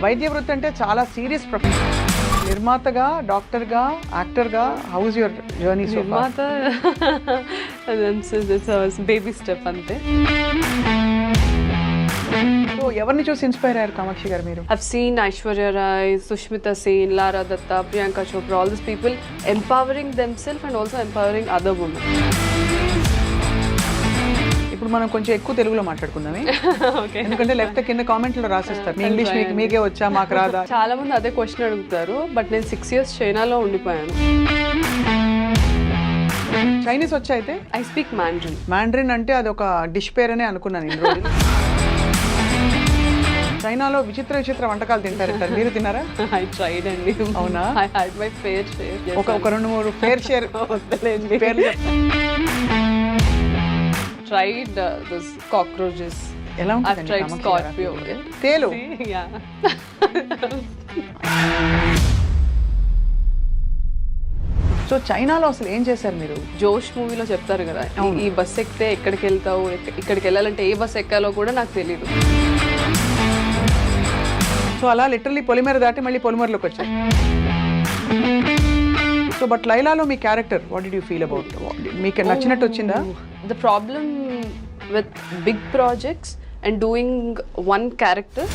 వైద్య వృత్తి అంటే చాలా సీరియస్ ప్రొఫెషన్. నిర్మాతగా, డాక్టర్గా, యాక్టర్గా, how is your journey so far? నిర్మాత బేబీ స్టెప్ అంతే. సో ఎవరిని చూసి ఇన్స్పైర్ అయ్యారు కామాక్షి గారు మీరు? I've seen Aishwarya Rai, Sushmita Sen, Lara Datta, Priyanka Chopra, all these people empowering themselves and also empowering other women. ఇప్పుడు మనం కొంచెం ఎక్కువ తెలుగులో మాట్లాడుకుందామే, ఎందుకంటే లేకపోతే కింద కామెంట్లో రాసేస్తారు మీ ఇంగ్లీష్ మీకే వచ్చా మాకు రాదా. చాలా మంది అదే క్వశ్చన్ అడుగుతారు, బట్ నేను 6 years చైనాలో ఉండిపోయాను. చైనీస్ వచ్చా అయితే? I speak Mandarin. మ్యాండ్రిన్ అంటే అది ఒక డిష్ పేరనే అనుకున్నాను ఇన్ని రోజులు. చైనాలో విచిత్ర విచిత్ర వంటకాలు తింటారంటారు, మీరు తిన్నారా? ఐ ట్రైడ్ అండి. అవునా? I had my fair share. ఒక 2-3 ఫేర్ షేర్ వద్దలేండి. పేర్లు చెప్తాను. Tried this cockroaches. ఎలా I've ఉంటుంది tried scorpio. తేలు? Yeah. సో చైనాలో అసలు ఏం చేశారు మీరు? జోష్ మూవీలో చెప్తారు కదా, ఈ బస్ ఎక్కితే ఎక్కడికి వెళ్తావు, ఇక్కడికి వెళ్ళాలంటే ఏ బస్ ఎక్కాలో కూడా నాకు తెలియదు. సో అలా లిటరల్లీ పొలిమేర దాటి మళ్ళీ పొలిమేరలోకి వచ్చారు. సో బట్ లైలాలో మీ character what did you feel about? మీకు నచ్చినట్టు వచ్చిందా? The problem with big projects and doing one character.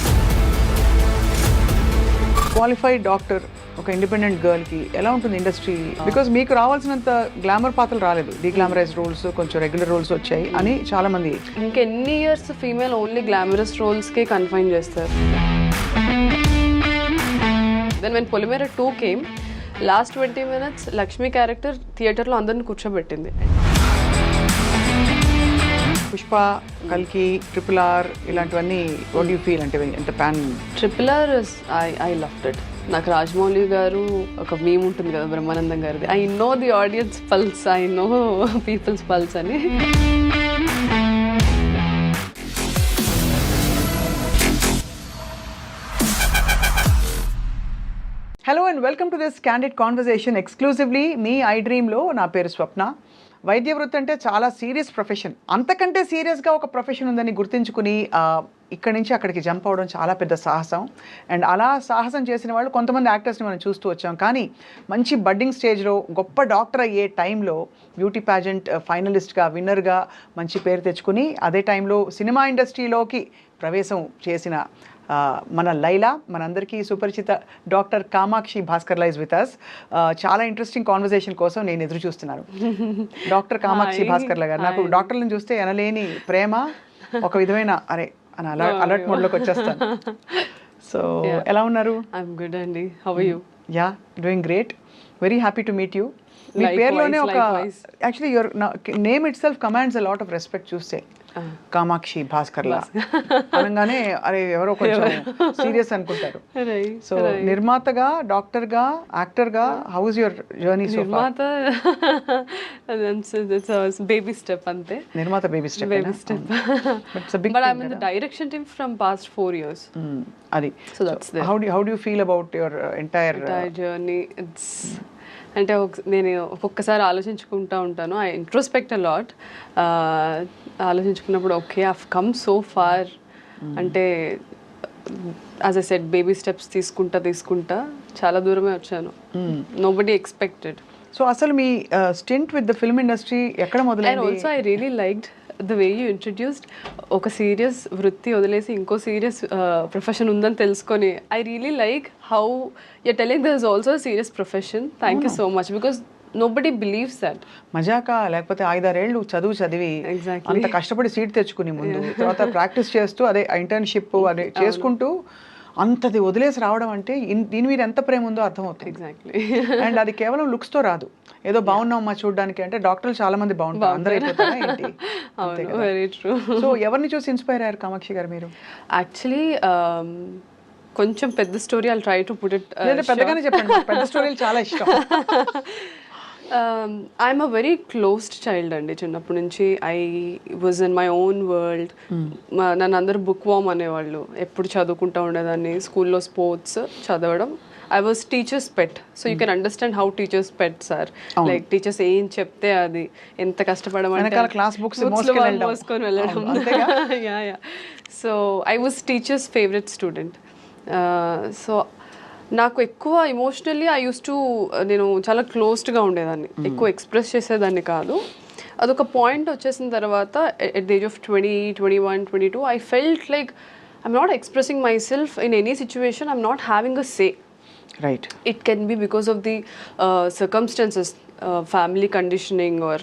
Qualified doctor ఒక ఇండిపెండెంట్ గర్ల్కి ఎలా ఉంటుంది ఇండస్ట్రీ? బికాజ్ మీకు రావాల్సినంత గ్లామర్ పాత్రలు రాలేదు, డీగ్లామరైజ్ రోల్స్, కొంచెం రెగ్యులర్ రోల్స్ వచ్చాయి అని చాలా మంది. ఇంకెన్ని ఇయర్స్ ఫీమేల్ ఓన్లీ గ్లామరస్ రోల్స్కే కన్ఫైన్ చేస్తారు. Then when Polimera 2 came, last 20 minutes Lakshmi character థియేటర్లో అందరిని కూర్చోబెట్టింది. పుష్ప, కల్కి, RRR ఇలాంటివన్నీ వాట్ యూ ఫీల్ అంటే ఎంత pan? RRR I loved it. నాకు రాజమౌళి గారు ఒక మీమ్ ఉంటుంది కదా బ్రహ్మానందం గారిది, I know the audience pulse, I know peoples pulse అని. Hello and welcome to this candid conversation exclusively మీ ఐ డ్రీమ్లో. నా పేరు స్వప్న. వైద్య వృత్తి అంటే చాలా సీరియస్ ప్రొఫెషన్. అంతకంటే సీరియస్గా ఒక ప్రొఫెషన్ ఉందని గుర్తించుకుని ఇక్కడి నుంచి అక్కడికి జంప్ అవడం చాలా పెద్ద సాహసం. అండ్ అలా సాహసం చేసిన వాళ్ళు కొంతమంది యాక్టర్స్ని మనం చూస్తూ వచ్చాం. కానీ మంచి బడ్డింగ్ స్టేజ్లో గొప్ప డాక్టర్ అయ్యే టైంలో బ్యూటీ ప్యాజెంట్ ఫైనలిస్ట్గా, విన్నర్గా మంచి పేరు తెచ్చుకుని అదే టైంలో సినిమా ఇండస్ట్రీలోకి ప్రవేశం చేసిన మన లైలా, మనందరికీ సుపరిచిత doctor Kamakshi Bhaskar lies with us. చాలా ఇంట్రెస్టింగ్ కాన్వర్సేషన్ కోసం నేను ఎదురు చూస్తున్నాను. డాక్టర్ కామాక్షి భాస్కర్ల గారు, నాకు డాక్టర్లను చూస్తే ఎనలేని ప్రేమ, ఒక విధమైన అరే అని అలర్ట్ మోడ్లోకి వచ్చేస్తాను. సో ఎలా ఉన్నారు? ఐఎమ్ గుడ్ అండి. How are you? Yeah, doing great. Very happy to meet you. మీ పేరులోనే ఒక actually your name itself commands a lot of respect. చూస్తే కామాక్షి భాస్కర్లా అనగానే అరే ఎవరో కొంచెం సీరియస్ అనుకుంటారు. సో నిర్మాతగా, డాక్టర్గా, యాక్టర్గా, how is your journey so far? నిర్మాత బేబీ స్టెప్ అంతే. నిర్మాత baby step. But I'm in the direction team from past 4 years. అది. So that's there. How do you feel about your entire journey? It's అంటే నేను ఒక్కొక్కసారి ఆలోచించుకుంటూ ఉంటాను. I introspect a lot. ఆలోచించుకున్నప్పుడు okay I have come so far. అంటే as I said baby steps తీసుకుంటా చాలా దూరమే వచ్చాను. Nobody expected. సో అసలు మీ stint with the film industry ఎక్కడ మొదలైంది? And also I really liked the way you introduced. ఒక సీరియస్ వృత్తి వదిలేసి ఇంకో సీరియస్ ప్రొఫెషన్ ఉందని తెలుసుకొని I really like how you're telling there is also a serious profession. Thank you so much, because nobody believes that. మజాకా లేకపోతే 5-6 ఏళ్ళు చదివి అంత కష్టపడి సీట్ తెచ్చుకుని ముందు తర్వాత ప్రాక్టీస్ చేస్తూ అదే ఇంటర్న్షిప్ అదే చేసుకుంటూ అంతది వదిలేసి రావడం అంటే దీని మీద ఎంత ప్రేమ ఉందో అర్థమవుతుంది. ఎగ్జాక్ట్లీ. అండ్ అది కేవలం లుక్స్తో రాదు, ఏదో బాగున్నామమ్మా చూడడానికి అంటే డాక్టర్లు చాలా మంది బాగుంటారు, అందరూ అయిపోతారా ఏంటి? Very true. సో ఎవరిని చూసి ఇన్స్పైర్ అయ్యారు కామాక్షి గారు మీరు? యాక్చువల్లీ కొంచెం పెద్ద story, I'll try to put it. పెద్దగానే చెప్పండి, పెద్ద స్టోరీలు చాలా ఇష్టం. I'm a very closed child అండి. చిన్నప్పటి నుంచి I was in my own world. నన్ను అందరూ బుక్ వామ్ అనేవాళ్ళు. ఎప్పుడు చదువుకుంటూ ఉండేదాన్ని. స్కూల్లో స్పోర్ట్స్ చదవడం. I was teacher's pet, so you can understand how teachers' pets are. Like teachers ఏం చెప్తే అది ఎంత కష్టపడమంటే క్లాస్ బుక్స్ మోసుకొని వెళ్ళడం. Yeah so I was teachers favourite student. So నాకు ఎక్కువ ఎమోషనల్లీ ఐ యూస్ టు నేను చాలా క్లోజ్డ్గా ఉండేదాన్ని, ఎక్కువ ఎక్స్ప్రెస్ చేసేదాన్ని కాదు. అదొక పాయింట్ వచ్చేసిన తర్వాత at the age of 20, 21, 22 I felt like I'm not expressing my self in any situation, I'm not having a say. Right. It can be because of the circumstances, family conditioning, or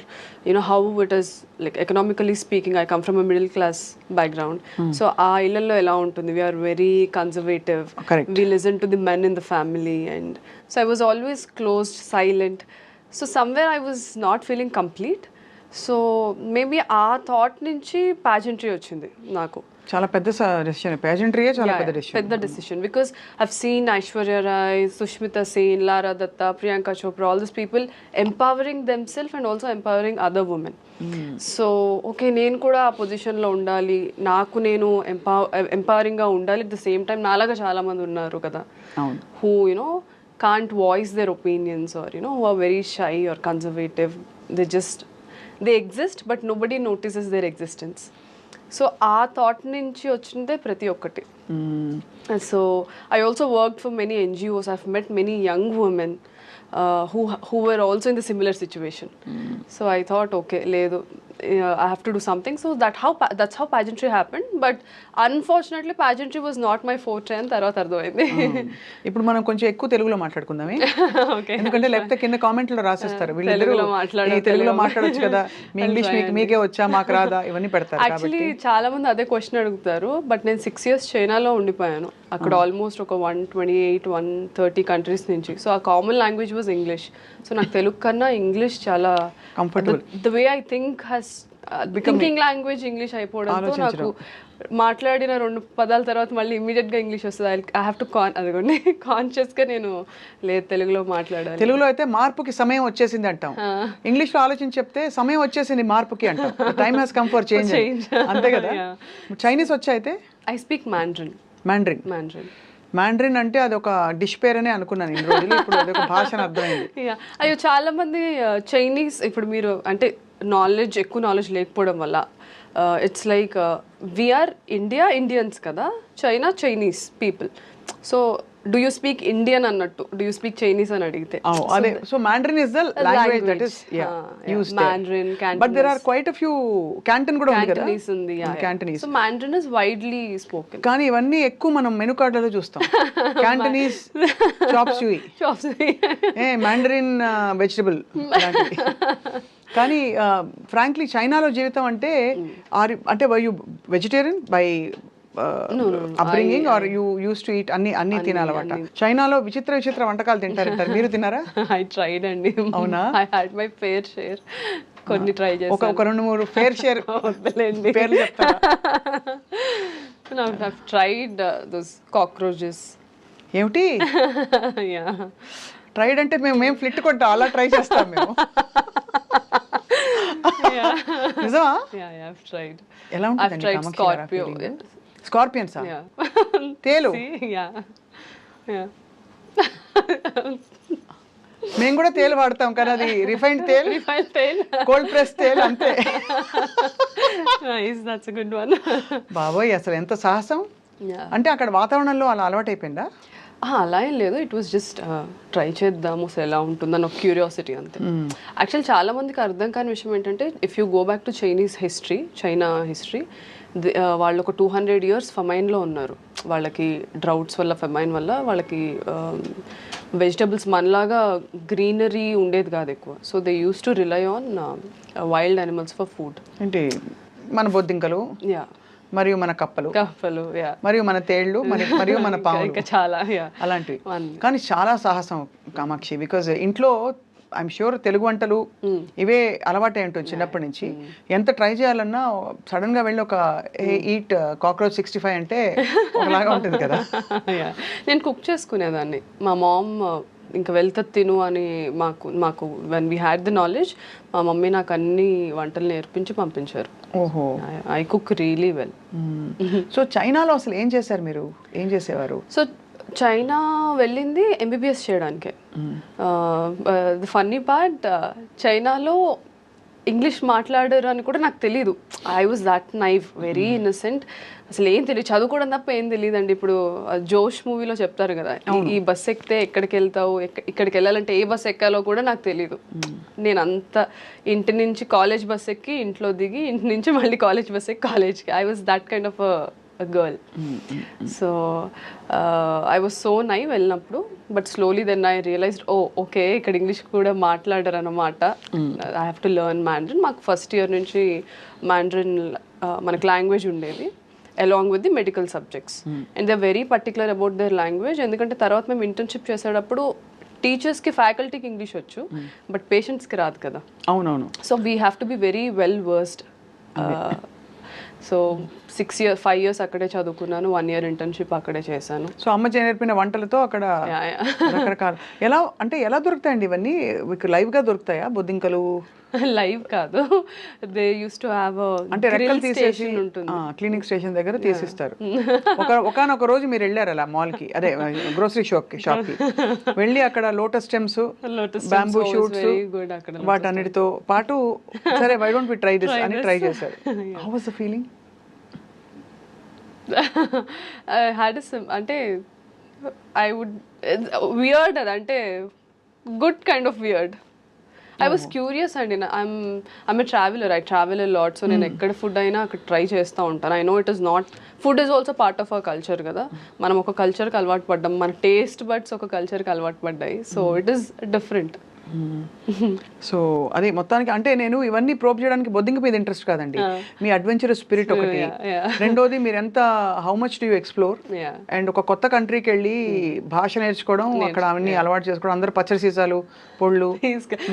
you know how it is, like economically speaking, I come from a middle class background. So aa illallo ela untundi, we are very conservative. Correct. We listen to the men in the family, and so I was always closed, silent. So somewhere I was not feeling complete. So maybe aa thought nunchi pageantry ochindi naku. చాలా పెద్ద decision, పేజెంట్రీయే చాలా పెద్ద decision. పెద్ద decision, because I've seen Aishwarya Rai, Sushmita Sen, Lara Dutta, Priyanka Chopra, all this people empowering them self and also empowering other women. So okay, నేను కూడా ఆ పొజిషన్లో ఉండాలి, నాకు నేను ఎంపవరింగ్గా ఉండాలి. అట్ ద సేమ్ టైం నాలాగా చాలా మంది ఉన్నారు కదా, who you know can't voice their opinions, or you know who are very shy or conservative. They exist but nobody notices their existence. So ఆ థాట్ నుంచి వచ్చిందే ప్రతి ఒక్కటి. So I also work for many NGOs. I have met many young women who were also in the similar situation. So I thought, okay, ledu, I have to do something. So that's how pageantry happened. But unfortunately pageantry was not my forte and tarvata ardమైంది. ఇప్పుడు మనం కొంచెం ఎక్కువ తెలుగులో మాట్లాడుకుందామే, ఎందుకంటే లేకపోతే కింద కామెంట్లో రాసేస్తారు వీళ్ళిద్దరూ తెలుగులో మాట్లాడొచ్చు కదా, మీ ఇంగ్లీష్ మీకే వచ్చా మాకు రాదా, ఇవన్నీ పెడతారు. యాక్చువల్లీ చాలా మంది అదే క్వశ్చన్ అడుగుతారు. బట్ నేను 6 years చైనాలో ఉండిపోయాను, అక్కడ ఆల్మోస్ట్ ఒక 128, 130 కంట్రీస్ నుంచి. సో ఆ common language was English. So నాకు తెలుగు కన్నా ఇంగ్లీష్ చాలా comfortable. The way I think has thinking language English అయిపోవడంతో నాకు మాట్లాడిన 2 పదాల తర్వాత మళ్ళీ ఇమీడియట్గా ఇంగ్లీష్ వస్తుంది. ఐ హ్యావ్ టు అదిగోండి కాన్షియస్గా నేను లేదు తెలుగులో మాట్లాడాలి. తెలుగులో అయితే మార్పుకి సమయం వచ్చేసింది అంటాం, ఇంగ్లీష్లో ఆలోచించి చెప్తే సమయం వచ్చేసింది మార్పుకి అంటాం. Time has come for change, అంతే కదా. చైనీస్ వచ్చా అయితే? I speak Mandarin. మ్యాండ్రిన్ అంటే అది ఒక డిష్ పేరనే అనుకున్నాను ఇన్ని రోజులు, ఇప్పుడు అదొక భాష అని అర్థమైంది. అయ్యో చాలా మంది చైనీస్, ఇప్పుడు మీరు అంటే ఎక్కువ నాలెడ్జ్ లేకపోవడం వల్ల ఇట్స్ లైక్ వీఆర్ ఇండియన్స్ కదా, China Chinese people. So do you speak Indian అన్నట్టు, డూ యూ స్పీక్ చైనీస్ అని అడిగితే అదే. So Mandarin is the language that is used there. Mandarin, Cantonese. But there are quite a few Canton కూడా ఉంది కదా. Cantonese ఉంది, Cantonese. So Mandarin is widely spoken. కానీ ఇవన్నీ ఎక్కువ మనం మెనూ కార్డులలో చూస్తాం. Cantonese chop suey, Mandarin vegetable అలాంటివి. కానీ ఫ్రాంక్లీ చైనాలో జీవితం అంటే were you vegetarian by upbringing are you used to eat అన్ని తినాలన్నమాట? చైనాలో విచిత్ర వంటకాలు తింటారంటారు, మీరు తిన్నారా? ఐ ట్రైడ్ అండి. అవునా? I had my fair share. కొన్ని ట్రై చేశాను. ఒక 2-3 ఫేర్ షేర్ పేర్లు చెప్తారా? I have tried those cockroaches. ఏమిటి ట్రైడ్ అంటే? మేము ఫ్లిట్ కొట్టాం, అలా ట్రై చేస్తాం మేము. నిజమా? ఎలా ఉంటుంది? స్కార్పియన్స్, తేలు. మేము కూడా తేలు వాడతాం, కానీ అది రిఫైన్డ్ తేల్, కోల్డ్ ప్రెస్ తేల్, అంతే. బాబోయ్, అసలు ఎంత సాహసం! అంటే అక్కడ వాతావరణంలో అలా అలవాటు అయిపోయిందా? అలా ఏం లేదు, ఇట్ వాస్ జస్ట్ ట్రై చేద్దాము అసలు ఎలా ఉంటుందని ఒక క్యూరియాసిటీ అంతే. యాక్చువల్ చాలా మందికి అర్థం కాని విషయం ఏంటంటే, if you go back to China history, వాళ్ళు ఒక 200 years ఫమైన్లో ఉన్నారు. వాళ్ళకి డ్రౌట్స్ వల్ల, ఫమైన్ వల్ల వాళ్ళకి వెజిటబుల్స్ మనలాగా గ్రీనరీ ఉండేది కాదు ఎక్కువ. So they use to rely on wild animals for food. అంటే మన బొద్దింకలు, మరియు మన కప్పలు, మరియు మన తేళ్లు, మరియు మన పాములు, చాలా అలాంటివి. కానీ చాలా సాహసం కామాక్షి, బికాజ్ ఇంట్లో ఐఎమ్ ష్యూర్ తెలుగు వంటలు ఇవే అలవాటే ఉంటుంది చిన్నప్పటి నుంచి. ఎంత ట్రై చేయాలన్నా సడన్ గా వెళ్ళి ఒక ఈట్ కాక్రోచ్ 65 అంటే ఒకలాగా ఉంటుంది కదా. నేను కుక్ చేసుకునేదాన్ని. మా మామ్ ఇంకా వెళ్తా తిను అని మాకు when we had the knowledge, మా మమ్మీ నాకు అన్ని వంటలు నేర్పించి పంపించారు. ఓహో, I cook really well. So చైనాలో అసలు ఏం చేశారు మీరు? ఏం చేసేవారు? సో చైనా వెళ్ళింది MBBS చేయడానికే. ది ఫన్నీ పార్ట్, చైనాలో ఇంగ్లీష్ మాట్లాడారు అని కూడా నాకు తెలీదు. I was that naive, very innocent. అసలు ఏం తెలియదు, చదువుకోవడం తప్ప ఏం తెలియదండి. ఇప్పుడు జోష్ మూవీలో చెప్తారు కదా, ఈ బస్ ఎక్కితే ఎక్కడికి వెళ్తావు, ఇక్కడికి వెళ్ళాలంటే ఏ బస్ ఎక్కాలో కూడా నాకు తెలీదు. నేను అంత ఇంటి నుంచి కాలేజ్ బస్ ఎక్కి ఇంట్లో దిగి, ఇంటి నుంచి మళ్ళీ కాలేజ్ బస్ ఎక్కి కాలేజ్కి. I was that kind of a girl. So I was so naive వెళ్ళినప్పుడు. But slowly then I realised, oh okay ఇక్కడ ఇంగ్లీష్ కూడా మాట్లాడారు అన్నమాట. I have to learn Mandarin. మాకు ఫస్ట్ ఇయర్ నుంచి మ్యాండ్రిన్ మనకు లాంగ్వేజ్ ఉండేది along with the medical subjects. And they very particular about their language. ఎందుకంటే తర్వాత మేము ఇంటర్న్షిప్ చేసేటప్పుడు టీచర్స్కి ఫ్యాకల్టీకి ఇంగ్లీష్ వచ్చు, బట్ పేషెంట్స్కి రాదు కదా. అవునవును. So we have to be very well versed. So 5 years అక్కడే చదువుకున్నాను, 1 year ఇంటర్న్షిప్ అక్కడే చేశాను. సో అమ్మ నేర్పిన వంటలతో అక్కడ రకరకాల ఎలా దొరుకుతాయండి ఇవన్నీ? మీకు లైవ్గా దొరుకుతాయా బొద్దింకలు? లైవ్ కాదు, దే యూస్ టు హ్యావ్ అంటే రెక్కలు తీసేసి క్లినిక్ స్టేషన్ దగ్గర తీసిస్తారు. ఒకనొక రోజు మీరు వెళ్ళారు అలా మాల్కి, అదే గ్రోసరీ షాప్కి వెళ్ళి అక్కడ లోటస్ స్టెమ్స్, బ్యాంబూ షూట్స్ వాటన్నిటితో పాటు సరే why don't we try this అని ట్రై చేశారు. How was the feeling? అంటే ఐ వుడ్ వియర్డ్, అదంటే good kind of weird. I was curious అండి. I'm a traveller, I travel a lot. So నేను ఎక్కడ ఫుడ్ అయినా అక్కడ ట్రై చేస్తూ ఉంటాను. I know it is not, food is also part of our culture కదా. మనం ఒక కల్చర్కి అలవాటు పడ్డాం, మన టేస్ట్ బడ్స్ ఒక కల్చర్కి అలవాటు పడ్డాయి. So it is different. So అదే మొత్తానికి అంటే నేను ఇవన్నీ ప్రోబ్ చేయడానికి బొద్దింక మీద ఇంట్రెస్ట్ కాదండి, మీ అడ్వెంచరస్ స్పిరిట్ ఒకటి. రెండోది మీరు ఎంత how much do you explore, and ఒక కొత్త కంట్రీకి వెళ్ళి భాష నేర్చుకోవడం, అక్కడ అవన్నీ అలవాటు చేసుకోవడం. అందరూ పచ్చడి సీసాలు, పొళ్ళు,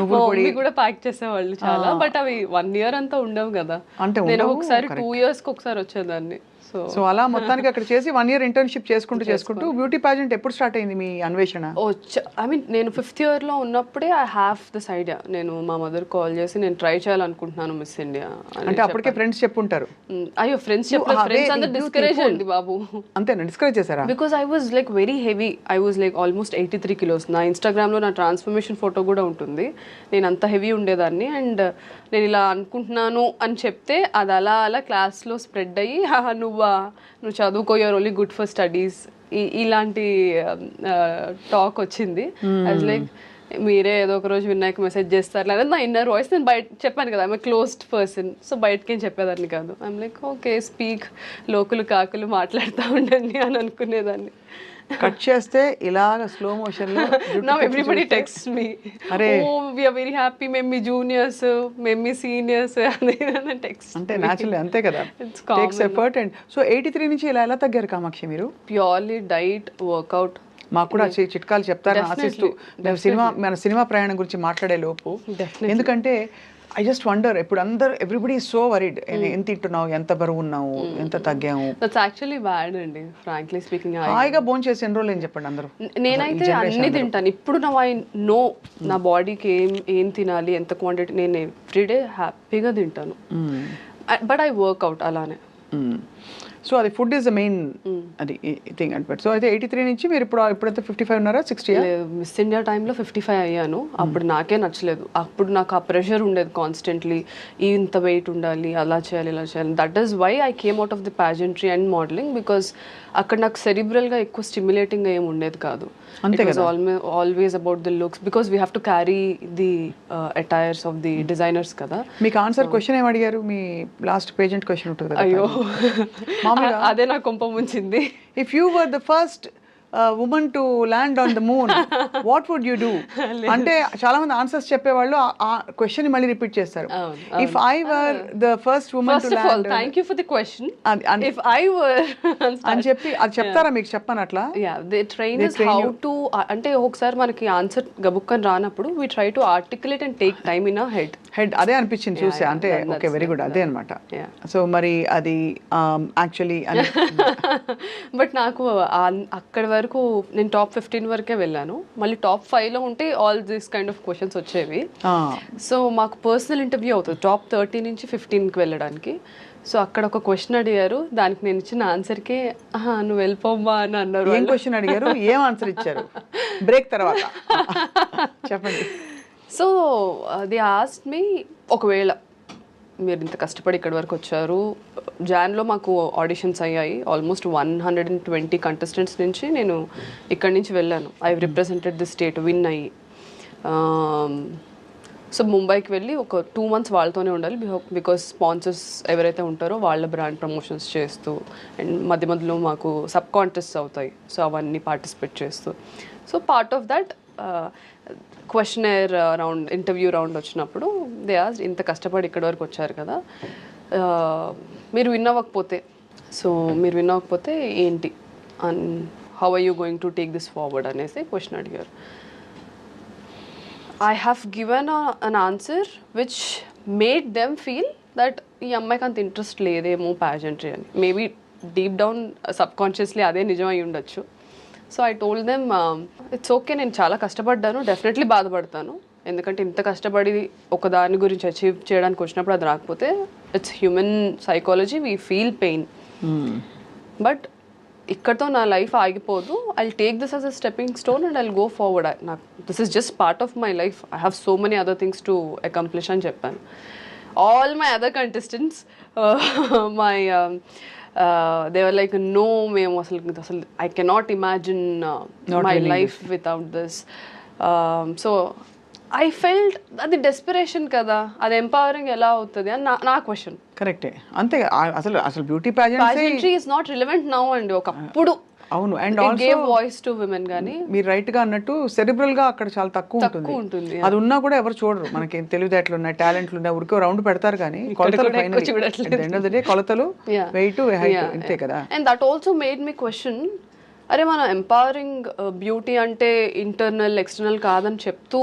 నువ్వుల పొడి కూడా ప్యాక్ చేసేవాళ్ళు చాలా. బట్ అవి 1 year అంతా ఉండవు కదా. అంటే నేను ఒకసారి 2 years ఒకసారి వచ్చేదాన్ని. సో అలా మొత్తానికి అక్కడ చేసి 1 year ఇంటర్న్షిప్ చేసుకుంటూ బ్యూటీ పాజెంట్ ఎప్పుడు స్టార్ట్ అయింది మీ అన్వేషణ? ఐ మీన్ నేను 5th year లో ఉన్నప్పుడే ఐ హ్యావ్ దిస్ ఐడియా. నేను మా మదర్ కాల్ చేసి నేను ట్రై చేయాలనుకుంటున్నాను మిస్ ఇండియా అంటే అప్పటికే ఫ్రెండ్స్ చెప్పుంటారు. అయ్యో ఫ్రెండ్స్ చెప్పలేదు, ఫ్రెండ్స్ అందరూ డిస్కరేజ్ అండి బాబు. అంతేనా, డిస్కరేజ్ చేశారా? Because I was like very heavy, I was like almost 83 kilos. నా ఇన్స్టాగ్రామ్లో నా ట్రాన్స్ఫర్మేషన్ ఫోటో కూడా ఉంటుంది. నేను అంత హెవీ ఉండేదాన్ని. అండ్ నేను ఇలా అనుకుంటున్నాను అని చెప్తే అది అలా అలా క్లాస్లో స్ప్రెడ్ అయ్యి, నువ్వు చదువుకో, you're only good for studies, ఇలాంటి టాక్ వచ్చింది. అది లైక్ మీరే ఏదో ఒక రోజు వినాయక్ మెసేజ్ చేస్తారు లేదా నా ఇన్నర్ వాయిస్. నేను బయట చెప్పాను కదా, ఐఎమ్ క్లోజ్డ్ పర్సన్. సో బయటకేం చెప్పేదాన్ని కాదు. ఐఎమ్ లైక్ ఓకే స్పీక్, లోకులు కాకులు మాట్లాడుతూ ఉండండి అని అనుకునేదాన్ని. కట్ చేస్తే ఇలాగ స్లో మోషన్ లో నౌ ఎవ్రీబడీ టెక్స్ట్ మీ, అరే ఓ వి ఆర్ వెరీ హ్యాపీ, మేము మీ జూనియర్స్, మేము మీ సీనియర్స్ అని టెక్స్ట్. అంటే నేచురల్లీ అంతే కదా, టేక్స్ ఎఫర్ట్. అండ్ సో 83 నుంచి ఎలా తగ్గారు కామాక్షి మీరు? Purely diet, workout. మాకు కూడా చిట్కాలు చెప్తారని ఆశిస్తూ మన సినిమా ప్రయాణం గురించి మాట్లాడే లోపు, ఎందుకంటే ఐ జస్ట్ వండర్, ఇప్పుడు అందరు ఎవ్రీబడి సో వరీడ్, ఎంత తింటున్నావు, ఎంత బరువు ఉన్నావు, ఎంత తగ్గాము. దట్స్ యాక్చువల్లీ బ్యాడ్ అండి, ఫ్రాంక్లీ స్పీకింగ్. హాయిగా భోజనం చేసి ఎన్ని రోజులు ఏం చెప్పండి అందరూ. నేనైతే అన్ని తింటాను ఇప్పుడు. ఐ నో నా బాడీకి ఏం తినాలి, ఎంత క్వాంటిటీ. నేను ఎవ్రీడే హ్యాపీగా తింటాను, బట్ ఐ వర్క్అవుట్ అలానే. సో అది ఫుడ్ ఈస్ ద మెయిన్ అది థింగ్ అండ్. సో అయితే 83 నుంచి మీరు ఇప్పుడైతే 55 ఉన్నారా, 60? మిస్ ఇండియా టైంలో 55 అయ్యాను. అప్పుడు నాకే నచ్చలేదు. అప్పుడు నాకు ఆ ప్రెషర్ ఉండేది కాన్స్టెంట్లీ, ఇంత వెయిట్ ఉండాలి, అలా చేయాలి, ఇలా చేయాలి. That is why I came out of the pageantry and modelling, because అక్కడ నాకు సెరిబ్రల్గా ఎక్కువ స్టిమ్యులేటింగ్గా ఏమి ఉండేది కాదు. It was always about the looks, because we have to carry the attires of the designers kada. మీకు ఆన్సర్ క్వశ్చన్ ఏం అడిగారు? మీ last pageant question ఉంటుంది కదా. అయ్యో అదే నా కొంప ముంచింది. If you were the first woman to land on the moon, what would you do? అంటే చాలా మంది ఆన్సర్స్ చెప్పేవాళ్ళు ఆ క్వశ్చన్ ని మళ్ళీ రిపీట్ చేస్తారు. If I were the first woman to land. First of all, thank you for the question. If I were అని చెప్పి అది చెప్తారా మీకు? చెప్పను అట్లా. Yeah, they train us how to, అంటే ఒకసారి మనకి ఆన్సర్ గబుక్కని రానప్పుడు we try to articulate and take time in our head. అదే అనిపించింది చూసే. అంటే ఓకే వెరీ గుడ్, అదే అనమాట. సో మరి అది యాక్చువల్లీ బట్ నాకు అక్కడ వరకు నేను టాప్ 15 వరకే వెళ్ళాను. మళ్ళీ టాప్ 5లో ఉంటే all this kind of questions వచ్చేవి. సో మాకు పర్సనల్ ఇంటర్వ్యూ అవుతుంది టాప్ 30 నుంచి 15కి వెళ్ళడానికి. సో అక్కడ ఒక క్వశ్చన్ అడిగారు, దానికి నేను ఇచ్చిన ఆన్సర్కే నువ్వు వెళ్ళిపోమ్మా అని అన్నారు. ఏం క్వశ్చన్ అడిగారు, ఏం ఆన్సర్ ఇచ్చారు? బ్రేక్ తర్వాత చెప్పండి. సో దే ఆస్క్డ్ మీ, ఒకవేళ మీరు ఇంత కష్టపడి ఇక్కడి వరకు వచ్చారు, జాన్లో మాకు ఆడిషన్స్ అయ్యాయి, ఆల్మోస్ట్ 120 కంటెస్టెంట్స్ నుంచి నేను ఇక్కడి నుంచి వెళ్ళాను. I represented the state, win అయ్యి. సో ముంబైకి వెళ్ళి ఒక 2 months వాళ్ళతోనే ఉండాలి, బికాస్ స్పాన్సర్స్ ఎవరైతే ఉంటారో వాళ్ళ బ్రాండ్ ప్రమోషన్స్ చేస్తూ, అండ్ మధ్య మధ్యలో మాకు సబ్ కాంటెస్ట్స్ అవుతాయి, సో అవన్నీ పార్టిసిపేట్ చేస్తూ. So part of that questionnaire round, interview round వచ్చినప్పుడు దే ఆస్క్డ్, ఇంత కష్టపడి ఇక్కడి వరకు వచ్చారు కదా, మీరు విన్ అవ్వకపోతే, సో మీరు విన్ అవ్వకపోతే ఏంటి, and how are you going to take this forward అనేసి క్వశ్చన్ అడిగారు. I have given an answer which made them feel that ఈ అమ్మాయికి అంత ఇంట్రెస్ట్ లేదేమో ప్యాజెంట్రీ అని. మేబీ డీప్ డౌన్ సబ్కాన్షియస్లీ అదే నిజమై ఉండొచ్చు. So I told them, it's okay, నేను చాలా కష్టపడ్డాను, డెఫినెట్లీ బాధపడతాను, ఎందుకంటే ఇంత కష్టపడి ఒక దాని గురించి అచీవ్ చేయడానికి వచ్చినప్పుడు అది రాకపోతే it's human psychology, we feel pain. But ఇక్కడతో నా లైఫ్ ఆగిపోదు, I take this as a stepping stone and I go forward. నాకు this is just part of my life, I have so many other things to accomplish అని చెప్పాను. All my other contestants my they were like, no, మేము అసలు I cannot imagine my life without this. So I felt అది desperation కదా, అది empowering ఎలా అవుతుంది అని నా క్వశ్చన్. కరెక్టే, అంతే. అసలు beauty pageantry is not relevant now అండి, ఒకప్పుడు అవును. And also gave voice to women, కానీ మీరు రైట్ గా అన్నట్టు సెరిబ్రల్ గా అక్కడ చాలా తక్కువ ఉంటుంది. అది ఉన్నా కూడా ఎవరు చూడరు. మనకి తెలివితేటలు ఉన్నాయి, టాలెంట్లు ఉన్నాయి, ఊరికే రౌండ్ పెడతారు, కానీ కొలతలు కొలతలు వెయిట్ హైట్ ఇంతే కదా. And that also made me question, అరే మనం ఎంపవరింగ్ బ్యూటీ అంటే ఇంటర్నల్ ఎక్స్టర్నల్ కాదని చెప్తూ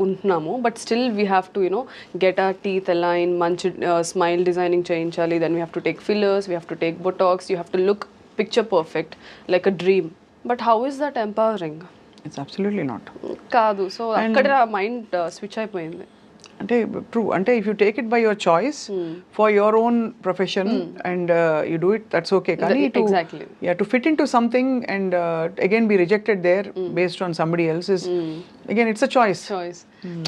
ఉంటున్నాము, but still we have to you know get our teeth align, మంచి స్మైల్ డిజైనింగ్ చేయించాలి, then we have to take fillers, we have to take botox, you have to look picture perfect like a dream. But how is that empowering? It's absolutely not. కాదు. So అక్కడ mind switch అయిపోయింది. అంటే true, అంటే if you take it by your choice for your own profession and you do it, that's okay. కానీ to fit into something and again be rejected there based on somebody else is again it's a choice.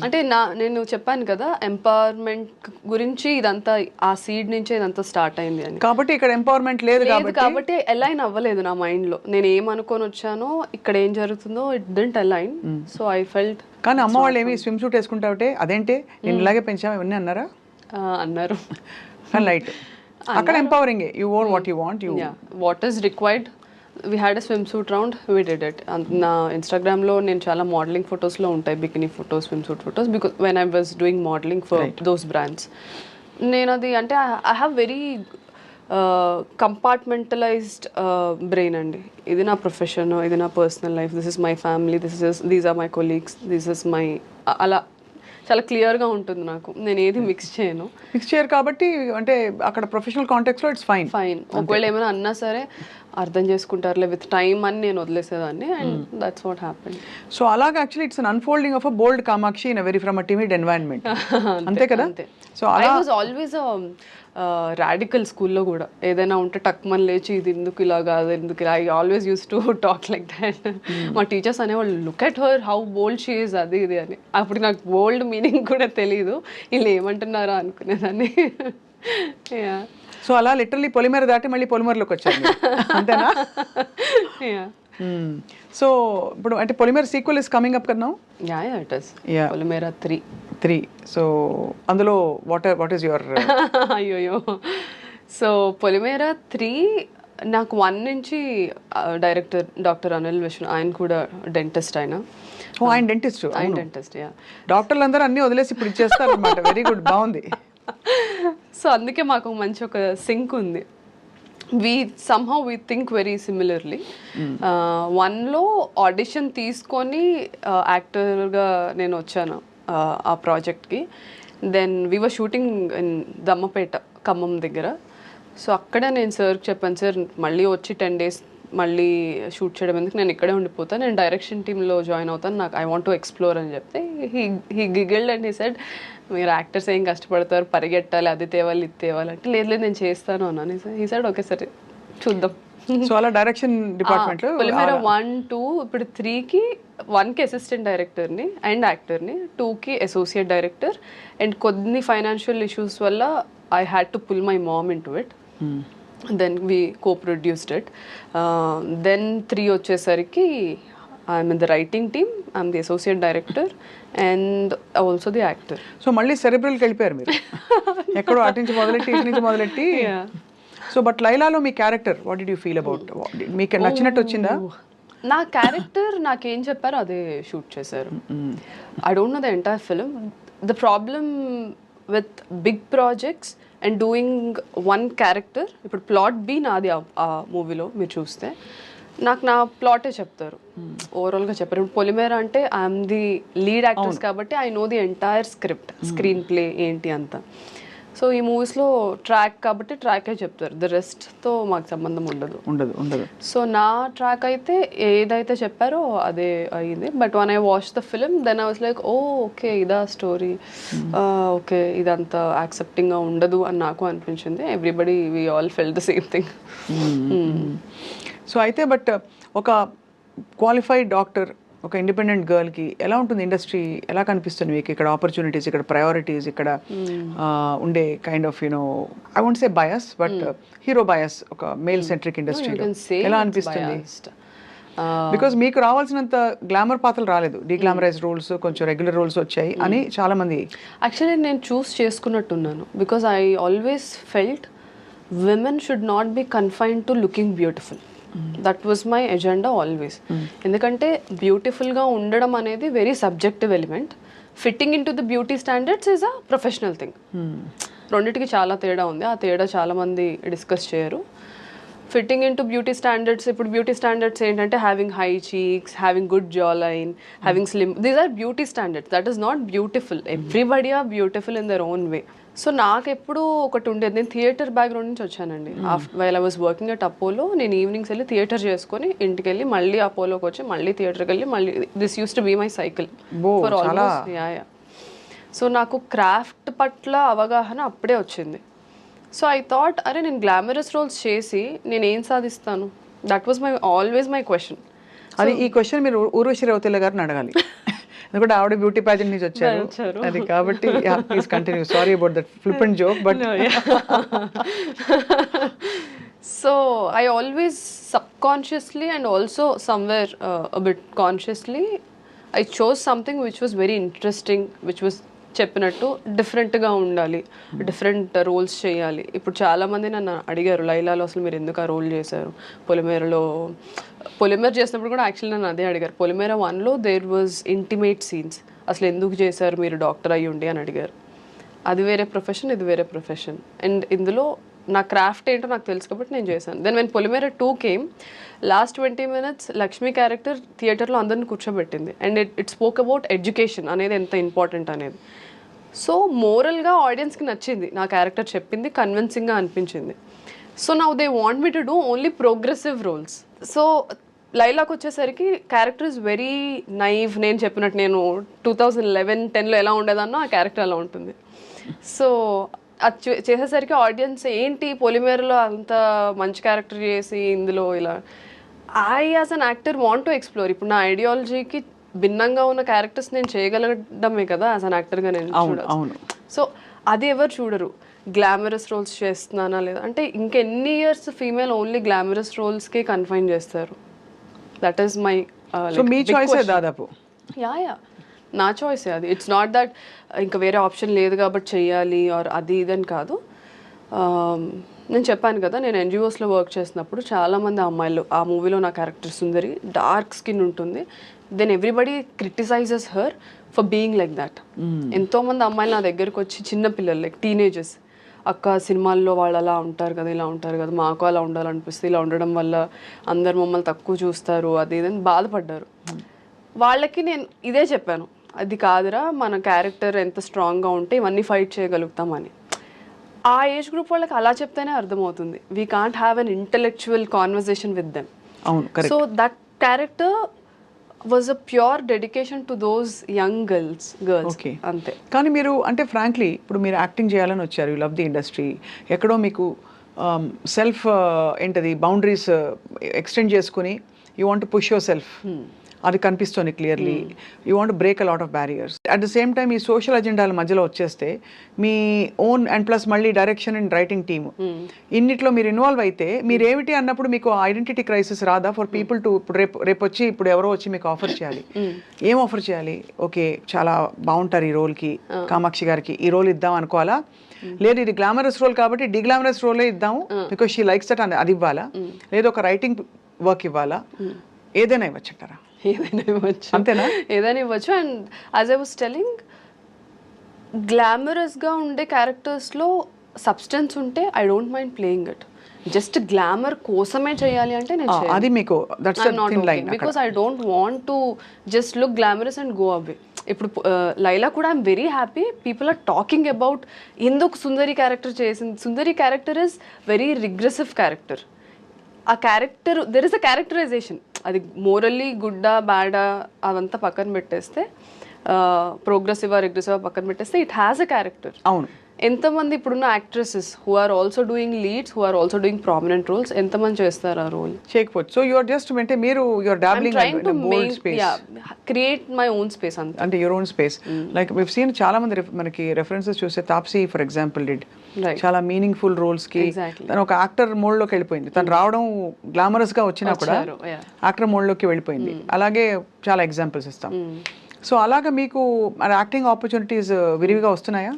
అంటే నేను చెప్పాను కదా, empowerment గురించి ఇదంతా ఆ seed నుంచే ఇదంతా స్టార్ట్ అయింది అని. కాబట్టి ఇక్కడ ఎంపవర్మెంట్ లేదు కాబట్టి అలైన్ అవ్వలేదు నా మైండ్ లో. నేను ఏమనుకొని వచ్చానో ఇక్కడ ఏం జరుగుతుందో it didn't align. So I felt. కానీ అమ్మ వాళ్ళు ఏమి స్విమ్ సూట్ వేసుకుంటావుటే అదేంటి నేను ఇలాగే పెంచాము ఇవన్నీ అన్నారా? అన్నారు. లైట్ అక్కడ empowering, you own what you want, you what is required. We had a swimsuit round, we did it. నా ఇన్స్టాగ్రామ్లో నేను చాలా మోడలింగ్ ఫొటోస్లో ఉంటాయి, bikini photos, swimsuit photos, because when I was doing modelling for those brands. నేను అది అంటే I have very compartmentalised brain అండి. ఇది నా ప్రొఫెషన్, ఇది నా personal life, this is my family, these are my colleagues, this is my, అలా చాలా క్లియర్గా ఉంటుంది నాకు. నేను ఏది మిక్స్ చేయరు కాబట్టి అంటే అక్కడ ప్రొఫెషనల్ కాంటాక్ట్స్లో ఇట్స్ ఫైన్. ఒకవేళ ఏమైనా అన్నా సరే అర్థం చేసుకుంటారులే విత్ టైమ్ అని నేను వదిలేసేదాన్ని, and that's what happened. So అలాగా actually it's an unfolding of a bold Kamakshi in a very from a timid environment. అంతే కదా. So I was always radical స్కూల్లో కూడా. ఏదైనా ఉంటే టక్మన్ లేచి ఇది ఎందుకు ఇలా కాదు, ఎందుకు ఇలా, I always use to talk like that. మా టీచర్స్ అనేవాళ్ళు, look at her how bold she is, అది ఇది అని. అప్పుడు నాకు బోల్డ్ మీనింగ్ కూడా తెలీదు, వీళ్ళు ఏమంటున్నారా అనుకునేదాన్ని. సో అలా లిటరల్లీ పొలిమేర దాటి మళ్ళీ పొలిమేరలోకి వచ్చాను, అంతేనా? సో ఇప్పుడు అంటే పొలిమేర సీక్వెల్ ఇస్ కమింగ్ అప్ కదా. It is Polimera 3. సో అందులో వాట్ ఈస్ యువర్ అయ్యోయో. సో పొలిమేర 3 నాకు 1 నుంచి డైరెక్టర్ డాక్టర్ అనిల్ విష్ణు, ఆయన కూడా డెంటిస్ట్. ఆయన డెంటిస్ట్. డాక్టర్లు అందరూ అన్ని వదిలేసి ఇప్పుడు ఇచ్చేస్తారు అనమాట. వెరీ గుడ్, బాగుంది. సో అందుకే మాకు మంచి ఒక సింక్ ఉంది. somehow we think very similarly. 1లో ఆడిషన్ తీసుకొని యాక్టర్గా నేను వచ్చాను ఆ ప్రాజెక్ట్కి. Then we were shooting in Dammapeta, Khammam దగ్గర. సో అక్కడ నేను సార్కి చెప్పాను, సార్ మళ్ళీ వచ్చి 10 days మళ్ళీ షూట్ చేయడం ఎందుకు, నేను ఇక్కడే ఉండిపోతాను, నేను డైరెక్షన్ టీంలో జాయిన్ అవుతాను, నాకు ఐ వాంట్ టు ఎక్స్ప్లోర్ అని చెప్తే హీ గిగిల్డ్ అండ్ హీ సెడ్, మీరు యాక్టర్స్ ఏం కష్టపడతారు, పరిగెట్టాలి, అది తేవాలి ఇది తేవాలి అంటే, లేదు నేను చేస్తాను అన్నాను. హీ సెడ్ ఓకే సరే చూద్దాం. సో అలా డైరెక్షన్ డిపార్ట్మెంట్ పొలిమేర 1, 2 ఇప్పుడు 3కి వన్కి అసిస్టెంట్ డైరెక్టర్ని అండ్ యాక్టర్ని, 2కి అసోసియేట్ డైరెక్టర్, అండ్ కొన్ని ఫైనాన్షియల్ ఇష్యూస్ వల్ల I had to pull my mom into it. Then we co-produced it. Then 3 వచ్చేసరికి I'm in the writing team, I'm the associate director and also the actor. So మళ్ళీ సెరెబ్రల్కి వెళ్ళిపోయారు మీరు, ఎక్కడో అటు నుంచి మొదలెట్టి ఇటు నుంచి మొదలెట్టి. సో బట్ లైలాలో మీ character what did you feel about? మీకు నచ్చినట్టు వచ్చిందా? నా క్యారెక్టర్ నాకేం చెప్పారో అదే షూట్ చేశారు. I don't know the entire film. The problem with big projects and doing one character, ఇప్పుడు ప్లాట్ బి నాది ఆ మూవీలో మీరు చూస్తే, నాకు నా ప్లాటే చెప్తారు, ఓవరాల్గా చెప్పారు. ఇప్పుడు పొలిమేర అంటే ఐఎమ్ ది లీడ్ యాక్టర్స్ కాబట్టి I know the entire script, screen play ఏంటి అంతా. సో ఈ మూవీస్లో ట్రాక్ కాబట్టి ట్రాకే చెప్తారు, ద రెస్ట్తో మాకు సంబంధం ఉండదు. సో నా ట్రాక్ అయితే ఏదైతే చెప్పారో అదే అయ్యింది. But when I watch the film then I was like, oh okay ఇదా స్టోరీ, ఓకే ఇదంతా యాక్సెప్టింగ్గా ఉండదు అని నాకు అనిపించింది. Everybody we all fell the same thing. So అయితే బట్ ఒక క్వాలిఫైడ్ డాక్టర్, ఒక ఇండిపెండెంట్ గర్ల్కి ఎలా ఉంటుంది ఇండస్ట్రీ, ఎలా కనిపిస్తుంది మీకు? ఇక్కడ ఆపర్చునిటీస్, ఇక్కడ ప్రయారిటీస్, ఇక్కడ ఉండే kind of you know I won't say bias but hero bias ఒక మేల్ సెంట్రిక్ ఇండస్ట్రీలో ఎలా అనిపిస్తుంది? బికాజ్ మీకు రావాల్సినంత గ్లామర్ పాత్రలు రాలేదు, డీగ్లామరైజ్ రోల్స్, కొంచెం రెగ్యులర్ రోల్స్ వచ్చాయి అని చాలా మంది. యాక్చువల్లీ నేను చూస్ చేసుకున్నట్టున్నాను, because I always felt women should not be confined to looking beautiful. That was my agenda always. ఎందుకంటే బ్యూటిఫుల్గా ఉండడం అనేది very subjective element. Fitting in to the beauty standards is a professional thing. రెండింటికి చాలా తేడా ఉంది. ఆ తేడా చాలామంది డిస్కస్ చేయరు. Fitting in to beauty standards, ఇప్పుడు బ్యూటీ స్టాండర్డ్స్ ఏంటంటే having high cheeks, having good jaw line, having slim, these are beauty standards. That is not beautiful. Everybody are beautiful in their own way. So నాకు ఎప్పుడు ఒకటి ఉండేది, నేను theatre background నుంచి వచ్చానండి. While I was working at Apollo, నేను evenings వెళ్ళి theatre చేసుకొని ఇంటికి వెళ్ళి మళ్ళీ అపోలోకి వచ్చి మళ్ళీ థియేటర్కి వెళ్ళి మళ్ళీ this used to be my cycle for almost. Yeah. So నాకు క్రాఫ్ట్ పట్ల అవగాహన అప్పుడే వచ్చింది. సో ఐ థాట్, అరే నేను గ్లామరస్ రోల్స్ చేసి నేను ఏం సాధిస్తాను? That was my always my question. అది ఈ క్వశ్చన్ మీరు ఊర్వశి రౌతేల గారిని అడగాలి, ఎందుకంటే ఆవిడ బ్యూటీ ప్యాజెంట్ నుంచి వచ్చారు అది కాబట్టి. Please continue. Sorry about that flippant joke but. So I always subconsciously and also somewhere a bit consciously I chose something which was very interesting, which was చెప్పినట్టు డిఫరెంట్గా ఉండాలి, డిఫరెంట్ రోల్స్ చేయాలి. ఇప్పుడు చాలామంది నన్ను అడిగారు, లైలాలో అసలు మీరు ఎందుకు ఆ రోల్ చేశారు, పొలిమేర చేసినప్పుడు కూడా యాక్చువల్లీ నన్ను అదే అడిగారు. పొలిమేర 1లో దేర్ వాజ్ ఇంటిమేట్ సీన్స్, అసలు ఎందుకు చేశారు మీరు డాక్టర్ అయ్యి ఉండి అని అడిగారు. అది వేరే ప్రొఫెషన్, ఇది వేరే ప్రొఫెషన్. అండ్ ఇందులో నా క్రాఫ్ట్ ఏంటో నాకు తెలుసు కాబట్టి నేను చేశాను. Then when Polimera 2 came, last 20 minutes Lakshmi character థియేటర్లో అందరిని కూర్చోబెట్టింది. And it spoke about education అనేది ఎంత ఇంపార్టెంట్ అనేది. సో మోరల్గా ఆడియన్స్కి నచ్చింది నా క్యారెక్టర్, చెప్పింది కన్విన్సింగ్గా అనిపించింది. So now they want me to do only progressive roles. So లైలాకి వచ్చేసరికి క్యారెక్టర్ ఇస్ వెరీ నైవ్. నేను చెప్పినట్టు నేను 2011-10లో ఎలా ఉండేదన్నో ఆ క్యారెక్టర్ అలా ఉంటుంది. సో అది చేసేసరికి ఆడియన్స్ ఏంటి పొలిమేరలో అంత మంచి క్యారెక్టర్ చేసి ఇందులో ఇలా, I as an actor want to explore. ఇప్పుడు నా ఐడియాలజీకి భిన్నంగా ఉన్న క్యారెక్టర్స్ నేను చేయగలగడమే కదా యాజ్ అన్ యాక్టర్గా నేను చూడాలి. సో అది ఎవరు చూడరు. గ్లామరస్ రోల్స్ చేస్తున్నానా లేదా అంటే, ఇంకెన్ని ఇయర్స్ ఫీమేల్ ఓన్లీ గ్లామరస్ రోల్స్కే కన్ఫైన్ చేస్తారు. దట్ ఈస్ మై దాదాపు యా నా చాయిసే అది. ఇట్స్ నాట్ దట్ ఇంకా వేరే ఆప్షన్ లేదు కాబట్టి చెయ్యాలి ఆర్ అది ఇదని కాదు. నేను చెప్పాను కదా, నేను ఎన్జిఓస్లో వర్క్ చేసినప్పుడు చాలామంది అమ్మాయిలు, ఆ మూవీలో నా క్యారెక్టర్ సుందరి డార్క్ స్కిన్ ఉంటుంది, then everybody criticises her for being like that. ఎంతోమంది అమ్మాయిలు నా దగ్గరకు వచ్చి, చిన్న పిల్లలు లైక్ టీనేజర్స్, అక్క సినిమాల్లో వాళ్ళు అలా ఉంటారు కదా, ఇలా ఉంటారు కదా, మాకు అలా ఉండాలనిపిస్తుంది, ఇలా ఉండడం వల్ల అందరు మమ్మల్ని తక్కువ చూస్తారు, అది ఇదని బాధపడ్డారు. వాళ్ళకి నేను ఇదే చెప్పాను, అది కాదురా, మన క్యారెక్టర్ ఎంత స్ట్రాంగ్గా ఉంటే ఇవన్నీ ఫైట్ చేయగలుగుతామని. ఆ ఏజ్ గ్రూప్ వాళ్ళకి అలా చెప్తేనే అర్థమవుతుంది. We can't have an intellectual conversation with them. So that character was a pure dedication to those young girls. అంతే. కానీ మీరు అంటే ఫ్రాంక్లీ ఇప్పుడు మీరు యాక్టింగ్ చేయాలని వచ్చారు, యూ లవ్ ది ఇండస్ట్రీ, ఎక్కడో మీకు సెల్ఫ్ ఏంటది బౌండరీస్ ఎక్స్టెండ్ చేసుకుని you want to push your self. అది కనిపిస్తుంది clearly. You want break a lot of barriers. At the same time ఈ సోషల్ అజెండాల మధ్యలో వచ్చేస్తే మీ ఓన్ అండ్ ప్లస్ మళ్ళీ డైరెక్షన్ అండ్ రైటింగ్ టీమ్ ఇన్నిట్లో మీరు ఇన్వాల్వ్ అయితే మీరు ఏమిటి అన్నప్పుడు మీకు ఐడెంటిటీ క్రైసిస్ రాదా ఫర్ పీపుల్ టు ఇప్పుడు రేపు వచ్చి ఇప్పుడు ఎవరో వచ్చి మీకు ఆఫర్ చేయాలి, ఏం ఆఫర్ చేయాలి? ఓకే చాలా బాగుంటారు ఈ రోల్కి, కామాక్షి గారికి ఈ రోల్ ఇద్దాం అనుకోవాలా? లేదు ఇది గ్లామరస్ రోల్ కాబట్టి డిగ్లామరస్ రోలే ఇద్దాము బికాస్ షీ లైక్స్ దట్ అది ఇవ్వాలా? లేదు ఒక రైటింగ్ వర్క్ ఇవ్వాలా? ఏదైనా ఇవ్వచ్చు అంటారా? ఏదైనా ఇవ్వచ్చు, అంతేనా? ఏదైనా ఇవ్వచ్చు. And as I was telling, గ్లామరస్గా ఉండే క్యారెక్టర్స్లో సబ్స్టెన్స్ ఉంటే I don't mind playing it. Just glamour కోసమే చేయాలి అంటే నేను అది మీకు that's a thin line, because I don't want to just look glamorous and go away. ఇప్పుడు లైలా కూడా I'm very happy people are talking about ఎందుకు సుందరి క్యారెక్టర్ చేసింది. Sundari character is very regressive character. ఆ character there is a characterization. అది morally గుడ్డా బ్యాడా అదంతా పక్కన పెట్టేస్తే, ప్రోగ్రెసివా రిగ్రెసివా పక్కన పెట్టేస్తే ఇట్ హ్యాస్ అ క్యారెక్టర్. అవును. ఎంతమంది ఇప్పుడున్న actresses who are also doing leads, who are also doing prominent roles, ఎంతమంది చేస్తారు ఆ రోల్? చేయకపోవచ్చు. సో యు ఆర్ జస్ట్ అంటే మీరు you are dabbling in the bold space, create my own space అంటే your own space. Like we've seen చాలా మంది మనకి రెఫరెన్సెస్ చూస్తే తాప్సీ ఫర్ ఎగ్జాంపుల్ డిడ్ చాలా మీనింగ్ఫుల్ రోల్స్ కి తను ఒక యాక్టర్ మోడ్ లోకి వెళ్ళిపోయింది. తను రావడం గ్లామరస్ గా వచ్చినా కూడా యాక్టర్ మోడ్ లోకి వెళ్ళిపోయింది. అలాగే చాలా ఎగ్జాంపుల్స్ ఇస్తాం. సో అలాగా మీకు యాక్టింగ్ ఆపర్చునిటీస్ విరివిగా వస్తున్నాయా?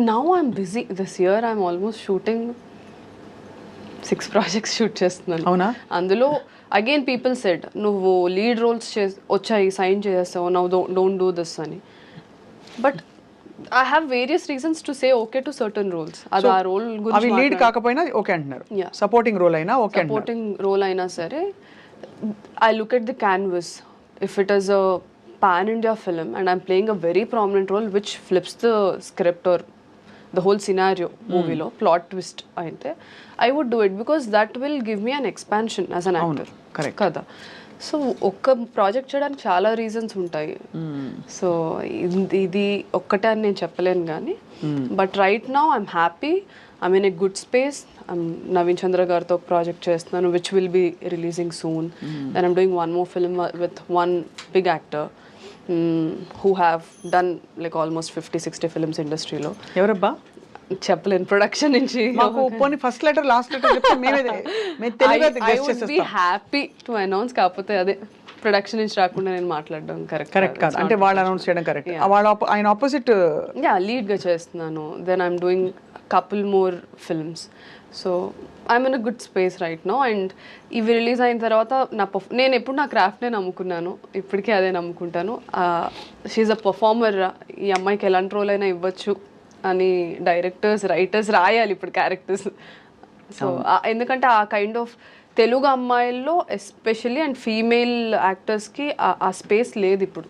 Now I'm busy. This year I'm almost shooting 6 projects shoot చేస్తున్నాను. అవునా? అందులో అగైన్ పీపుల్ సెడ్ నువ్వు లీడ్ రోల్స్ వచ్చాయి సైన్ చేస్తావు, నవ్ డోంట్ డూ దిస్ అని. But I have various reasons to say okay to certain roles. అది ఆ role గురించి అవి లీడ్ కాకపోయినా ఓకే అంటున్నారు, సపోర్టింగ్ రోల్ అయినా ఓకే. సపోర్టింగ్ రోల్ అయినా సరే I look at the canvas. If it is a pan India film and I'm playing a very prominent role which flips the script or the whole scenario movie lo plot twist ainte, I would do it because that will give me an expansion as an actor. Correct kada. So ఒక్క project చేయడానికి చాలా reasons ఉంటాయి. So ఇది ఒక్కటే అని నేను చెప్పలేను కానీ, but right now I'm happy, I'm in a good space. Naveen Chandra గారితో ఒక ప్రాజెక్ట్ చేస్తున్నాను which will be releasing soon. Then I'm doing one more film with one big actor who have done like almost 50-60 films ఇండస్ట్రీలో. ఎవరబ్బా? చెప్పలేను. Production నుంచి మాకు పోనీ first letter last letter చెప్తే మేమే తెలివిగా గెస్ చేసేస్తాం. I would be happy to announce. కాకపోతే అదే ప్రొడక్షన్ నుంచి రాకుండా నేను మాట్లాడడం కరెక్ట్ కాదు. అంటే వాళ్ళు అనౌన్స్ చేయడం కరెక్ట్. ఆయన ఆపోజిట్ లీడ్ గా చేస్తున్నాను. Then I'm doing couple more films. So I'm in a good space right now. And ఇవి రిలీజ్ అయిన తర్వాత నేను ఎప్పుడు నా క్రాఫ్ట్నే నమ్ముకున్నాను, ఇప్పటికీ అదే నమ్ముకుంటాను. She a performer. ఈ అమ్మాయికి ఎలాంటి రోల్ అయినా ఇవ్వచ్చు అని డైరెక్టర్స్ రైటర్స్ రాయాలి ఇప్పుడు క్యారెక్టర్స్. సో ఎందుకంటే ఆ కైండ్ ఆఫ్ తెలుగు అమ్మాయిల్లో ఎస్పెషల్లీ అండ్ ఫీమేల్ యాక్టర్స్కి ఆ స్పేస్ లేదు ఇప్పుడు.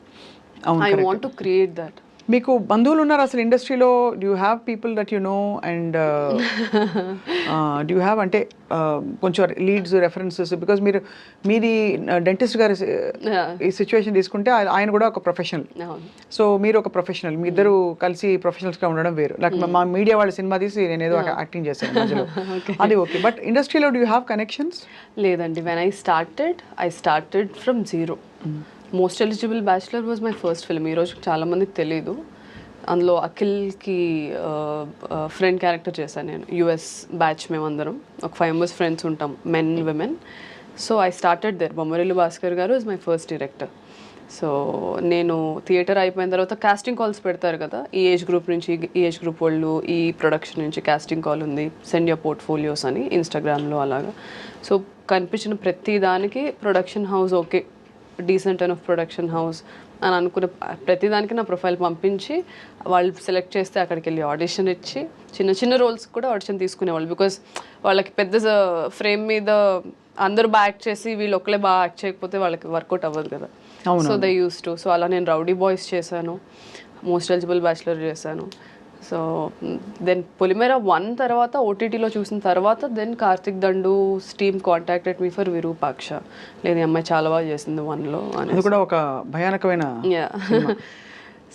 I want to create that. మీకు బంధువులు ఉన్నారు అసలు ఇండస్ట్రీలో? Do you have people that you know and do you have అంటే కొంచెం లీడ్స్ రెఫరెన్సెస్? బికాజ్ మీది డెంటిస్ట్ గారి ఈ సిచ్యువేషన్ తీసుకుంటే ఆయన కూడా ఒక ప్రొఫెషనల్, సో మీరు ఒక ప్రొఫెషనల్, మీ ఇద్దరు కలిసి ప్రొఫెషనల్స్గా ఉండడం వేరు. లైక్ మా మీడియా వాళ్ళ సినిమా తీసి నేను ఏదో యాక్టింగ్ చేశాను మధ్యలో, అది ఓకే. బట్ ఇండస్ట్రీలో డూ యూ హ్యావ్ కనెక్షన్స్? లేదండి. When I started from zero. Most eligible bachelor was my first film. ఈరోజు చాలామందికి తెలీదు. అందులో అఖిల్కి ఫ్రెండ్ క్యారెక్టర్ చేశాను నేను. యుఎస్ బ్యాచ్ మేమందరం ఒక 5 members ఫ్రెండ్స్ ఉంటాం, men women. So I started there. Bommarillu Bhaskar గారు is my first director. So నేను థియేటర్ అయిపోయిన తర్వాత కాస్టింగ్ కాల్స్ పెడతారు కదా, ఈ ఏజ్ గ్రూప్ నుంచి, ఈ ఏజ్ గ్రూప్ వాళ్ళు, ఈ ప్రొడక్షన్ నుంచి కాస్టింగ్ కాల్ ఉంది, సెండ్ యువర్ పోర్ట్ఫోలియోస్ అని ఇన్స్టాగ్రామ్లో అలాగా. సో కనిపించిన ప్రతి దానికి production house okay, decent and of production house అని అనుకున్న ప్రతిదానికి నా ప్రొఫైల్ పంపించి వాళ్ళు సెలెక్ట్ చేస్తే అక్కడికి వెళ్ళి ఆడిషన్ ఇచ్చి చిన్న చిన్న రోల్స్ కూడా ఆడిషన్ తీసుకునేవాళ్ళు. బికాస్ వాళ్ళకి పెద్ద ఫ్రేమ్ మీద అందరూ బాగా యాక్ట్ చేసి వీళ్ళు ఒక్కలే బాగా యాక్ట్ చేయకపోతే వాళ్ళకి వర్కౌట్ అవ్వదు కదా. So they use to. So అలా నేను రౌడీ బాయ్స్ చేశాను, మోస్ట్ ఎలిజిబుల్ బ్యాచులర్ చేశాను. సో దెన్ పొలిమేర 1 తర్వాత ఓటీటీలో చూసిన తర్వాత then Karthik Dandu team contacted me for Virupaksha. లేదు అమ్మాయి చాలా బాగా చేసింది 1లో అని. అది కూడా ఒక భయానకమైన.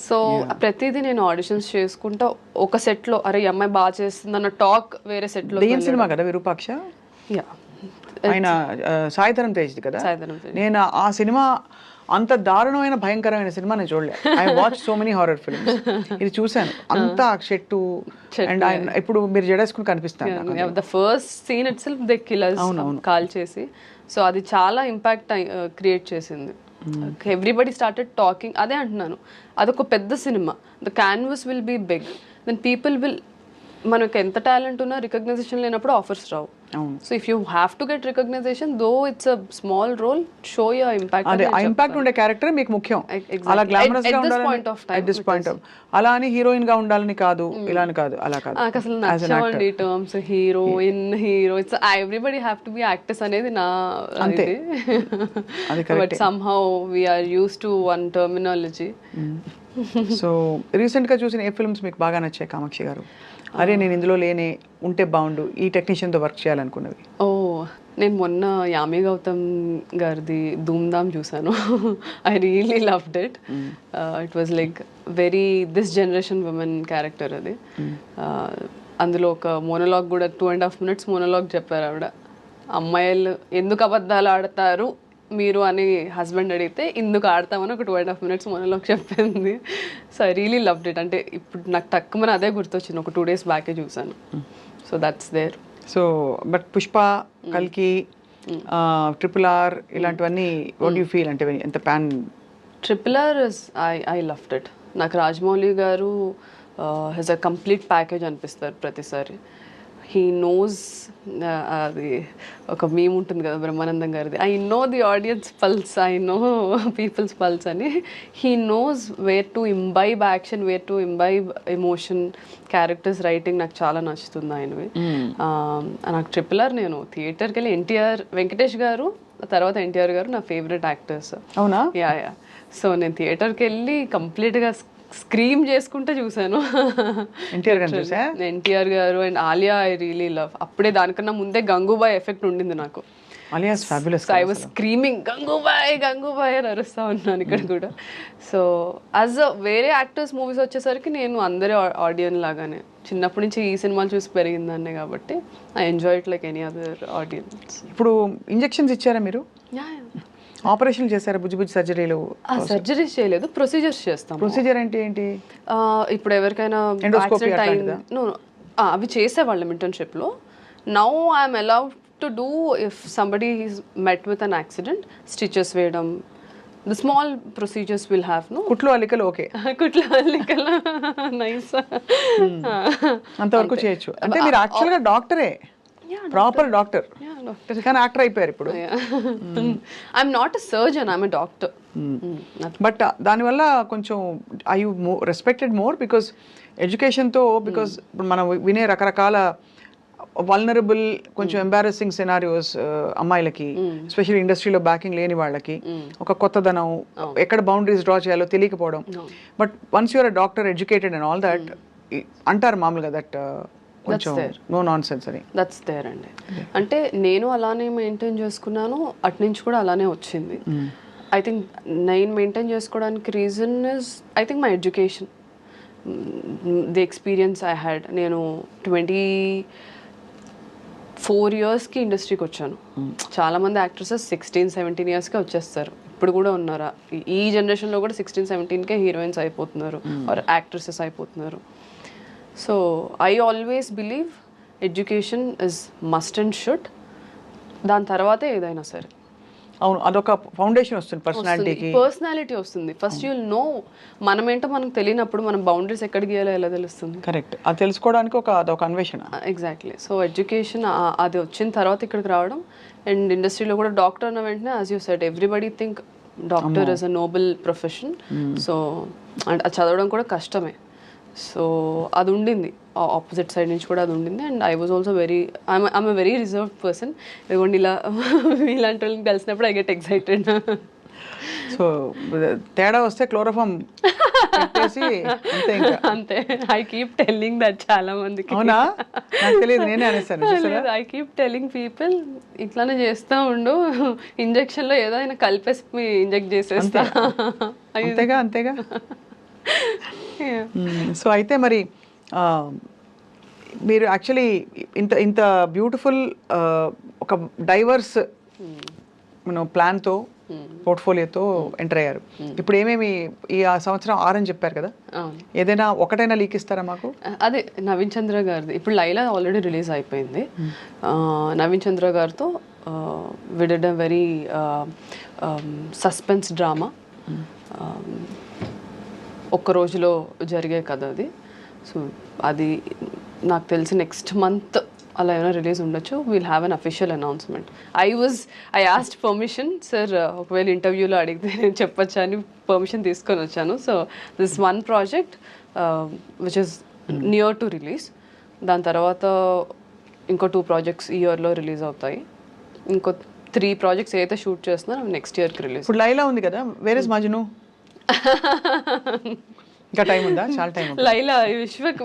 సో ప్రతిదీ నేను ఆడిషన్స్ చేసుకుంటా ఒక సెట్లో, అరే ఈ అమ్మాయి బాగా చేస్తుంది అన్న టాక్ వేరే సెట్లో. సినిమా కదా విరూపాక్ష? యా ఆయన సాయిధరం తేజ్ది కదా. సాయిధరం తేజ్. నేను ఆ సినిమా అంత దారుణమైన భయంకరమైన సినిమా నేను చూడలే. I watch so many horror films. ఇది చూశాను అంతా చెట్టు అండ్ ఆయన ఇప్పుడు మీరు జడేసుకుని కనిపిస్తాను. The first scene itself they killers call చేసి, సో అది చాలా ఇంపాక్ట్ క్రియేట్ చేసింది. Everybody started talking. అదే అంటున్నాను, అదొక పెద్ద సినిమా, the canvas will be big, then people will, మనకు ఎంత టాలెంట్ ఉన్నా రికగ్నైజేషన్ లేనప్పుడు ఆఫర్స్ రావు. So if you have to get recognition, though it's a small role, show your impact. అదే ఆ ఇంపాక్ట్ ఉండే క్యారెక్టర్ మీకు ముఖ్యం. అలా గ్లామరస్ గా ఉండాలని at this point of అలా అని హీరోయిన్ గా ఉండాలని కాదు, ఇలా అని కాదు, అలా కాదు. నాకు అసలు నచ్చవండి terms heroine, hero. It's everybody have to be actors అనేది నా అంతే. But somehow we are use to one terminology. So recent గా చూసిన ఏ ఫిల్మ్స్ మీకు బాగా నచ్చాయి కామాక్షి గారు? అరే నేను ఇందులో లేనే ఉంటే బాగుండు, ఈ టెక్నీషియన్తో వర్క్ చేయాలనుకున్నవి? ఓ, నేను మొన్న యామి గౌతమ్ గారిది ధూమ్ధామ్ చూసాను. I really loved it. It was like very this generation women character అది. అందులో ఒక మోనోలాగ్ కూడా 2.5 minutes మోనోలాగ్ చెప్పారు ఆవిడ. అమ్మాయిలు ఎందుకు అబద్ధాలు ఆడతారు మీరు అని హస్బెండ్ అడిగితే ఇందుకు ఆడతామని ఒక 2.5 minutes మోనోలాగ్ చెప్పింది. So I really loved it. అంటే ఇప్పుడు నాకు తక్కువ అదే గుర్తొచ్చింది, ఒక 2 days బ్యాకే చూసాను. So that's there. So but Pushpa, కల్కి, RRR ఇలాంటివన్నీ వాట్ యూ ఫీల్? అంటే ఎంత pan? RRR I loved it. నాకు రాజమౌళి గారు హెస్ అ కంప్లీట్ ప్యాకేజ్ అనిపిస్తారు ప్రతిసారి. హీ నోస్, అది ఒక మీమ్ ఉంటుంది కదా బ్రహ్మానందం గారిది, I know the audience pulse, I know peoples pulse అని. He knows where to imbibe action, where to imbibe emotion. Characters writing నాకు చాలా నచ్చుతుంది ఆయనవి. నాకు RRR నేను థియేటర్కి వెళ్ళి ఎన్టీఆర్, వెంకటేష్ గారు తర్వాత ఎన్టీఆర్ గారు నా ఫేవరెట్ యాక్టర్స్. అవునా? యా. సో నేను థియేటర్కి వెళ్ళి కంప్లీట్గా స్క్రీమ్ చేసుకుంటే చూసాను. ఎన్టీఆర్ గారు and Alia I really love. అప్పుడే దానికన్నా ముందే గంగూబాయ్ ఎఫెక్ట్ ఉండింది నాకు. Alias fabulous. I was screaming Gangubai Gangubai అని అరుస్తా ఉన్నాను ఇక్కడ కూడా. సో యాజ్ అ వేరే యాక్టర్స్ మూవీస్ వచ్చేసరికి నేను అందరి ఆడియన్స్ లాగానే చిన్నప్పటి నుంచి ఈ సినిమాలు చూసి పెరిగిందాన్నే కాబట్టి I enjoy it like any other audience. ఇప్పుడు ఇంజెక్షన్స్ ఇచ్చారా మీరు? ఆపరేషన్ చేశారా? బుజ్జి బుజ్జి సర్జరీలు? సర్జరీస్ చేయలేదు, ప్రొసీజర్స్ చేస్తాం. ప్రొసీజర్ అంటే ఏంటి? ఇప్పుడు ఎవరికైనా అవి చేసేవాళ్ళం ఇంటర్న్షిప్లో. Now I'm allowed to do if somebody is met with an accident, stitches వేయడం, the small procedures will have. No కుట్లు అల్లికలు ఓకే, కుట్లు అల్లికలు నైస్, అంతవరకు చేయొచ్చు. అంటే మీరు యాక్చువల్గా డాక్టరే, ప్రాపర్ డాక్టర్, కానీ యాక్టర్ అయిపోయారు ఇప్పుడు. I'm not a surgeon, I'm a doctor. But దానివల్ల కొంచెం I you respected more because ఎడ్యుకేషన్తో, బికాస్ ఇప్పుడు మనం వినే రకరకాల వల్నరబుల్, కొంచెం ఎంబారసింగ్ సినారియోస్ అమ్మాయిలకి, ఎస్పెషల్లీ ఇండస్ట్రీలో బ్యాకింగ్ లేని వాళ్ళకి, ఒక కొత్తదనం, ఎక్కడ బౌండరీస్ డ్రా చేయాలో తెలియకపోవడం. But once you're a doctor, educated and all that, అంటారు మామూలుగా దట్ కొంచెం నో నాన్ సెన్స్ అని. దట్స్ దేర్ అండి. అంటే నేను అలానే మెయింటైన్ చేసుకున్నాను, అటు నుంచి కూడా అలానే వచ్చింది. ఐ థింక్ నేను మెయింటైన్ చేసుకోవడానికి reason is I think my education, the experience I had. నేను 24 yearsకి ఇండస్ట్రీకి వచ్చాను. చాలామంది యాక్ట్రెసెస్ 16-17 yearsకే వచ్చేస్తారు. ఇప్పుడు కూడా ఉన్నారా ఈ జనరేషన్లో కూడా 16-17కే హీరోయిన్స్ అయిపోతున్నారు ఆర్ యాక్ట్రెసెస్ అయిపోతున్నారు. So I always believe education is must and should. దాని తర్వాతే ఏదైనా సరే. అవును, అదొక ఫౌండేషన్ వస్తుంది పర్సనాలిటీకి. పర్సనాలిటీ వస్తుంది. ఫస్ట్ యుల్ నో మనమేంటో మనకు తెలియనప్పుడు మనం బౌండరీస్ ఎక్కడ గీయాలో ఎలా తెలుస్తుంది? కరెక్ట్, అది తెలుసుకోవడానికి అదొక అన్వేషణ. ఎగ్జాక్ట్లీ. సో ఎడ్యుకేషన్ అది వచ్చిన తర్వాత ఇక్కడికి రావడం. అండ్ ఇండస్ట్రీలో కూడా డాక్టర్ అన్న వెంటనే as you said everybody think doctor is a Nobel profession. So and అది చదవడం కూడా కష్టమే. సో అది ఉండింది, ఆపోజిట్ సైడ్ నుంచి కూడా అది ఉండింది. And I was also I'm a very reserved person. ఇదిగోండి ఇలా ఇలాంటి వాళ్ళని కలిసినప్పుడు ఐ గెట్ ఎక్సైటెడ్. సో తేడా వస్తే క్లోరోఫామ్ అంతే. ఐ కీప్ టెల్లింగ్ దట్ చాలా మందికి. అవునా? నాకు తెలియదు, నేనే అనేసాను. ఐ కీప్ టెల్లింగ్ పీపుల్ ఇట్లానే చేస్తూ ఉండు, ఇంజెక్షన్లో ఏదైనా కలిపేసి ఇంజెక్ట్ చేసేస్తా. అంతేగా. సో అయితే మరి మీరు యాక్చువల్లీ ఇంత బ్యూటిఫుల్ ఒక డైవర్స్ ప్లాన్తో పోర్ట్ఫోలియోతో ఎంటర్ అయ్యారు. ఇప్పుడు ఏమేమి ఈ సంవత్సరం 6 అని చెప్పారు కదా, ఏదైనా ఒకటైనా లీక్ ఇస్తారా మాకు? అదే నవీన్ చంద్ర గారిది ఇప్పుడు లైలా ఆల్రెడీ రిలీజ్ అయిపోయింది. నవీన్ చంద్ర గారితో we did a very suspense drama. ఒక్క రోజులో జరిగే కథ అది. సో అది నాకు తెలిసి నెక్స్ట్ మంత్ అలా ఏమైనా రిలీజ్ ఉండొచ్చు. We'll have an official announcement. I asked permission, sir ఒకవేళ ఇంటర్వ్యూలో అడిగితే నేను చెప్పొచ్చా అని పర్మిషన్ తీసుకొని వచ్చాను. So this one project which is near to release. దాని తర్వాత ఇంకో 2 ప్రాజెక్ట్స్ ఈ ఇయర్లో రిలీజ్ అవుతాయి. ఇంకో 3 ప్రాజెక్ట్స్ ఏదైతే షూట్ చేస్తున్నారో నెక్స్ట్ ఇయర్కి రిలీజ్. ఇప్పుడు లైలా ఉంది కదా, వేర్ ఇస్ మజ్ను? ఇంకా టైం ఉందా? చాలా టైం. లైలా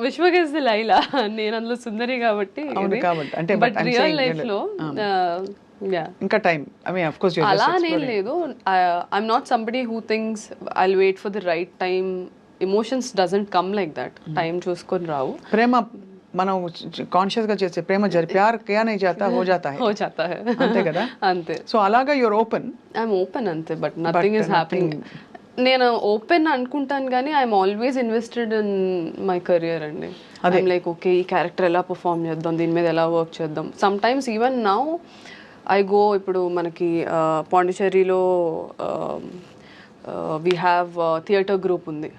విశ్వకేసి లైలా, నేను అందులో సుందరి కాబట్టి. అంటే బట్ రియల్ లైఫ్ లో ఇంకా time, I mean of course అలా నేను లేదు. I'm not somebody who things I'll wait for the right time. Emotions doesn't come like that. Time చూసుకొని రావు. ప్రేమ మనం కాన్షియస్ గా చేసే ప్రేమ ప్యార్ క్యా నహీ జాతా హో జాతా హై, అంతే కదా? అంతే. సో అలాగా యువర్ ఓపెన్. ఐఎమ్ ఓపెన్ అంతే, బట్ నథింగ్ ఇస్ హ్యాపెనింగ్. నేను ఓపెన్ అనుకుంటాను కానీ I'm always invested in my career అండి. ఐఎమ్ లైక్ ఓకే, ఈ క్యారెక్టర్ ఎలా పర్ఫామ్ చేద్దాం, దీని మీద ఎలా వర్క్ చేద్దాం. Sometimes even now I go, ఇప్పుడు మనకి పాండిచేరిలో వీ హ్యావ్ థియేటర్ గ్రూప్ ఉంది,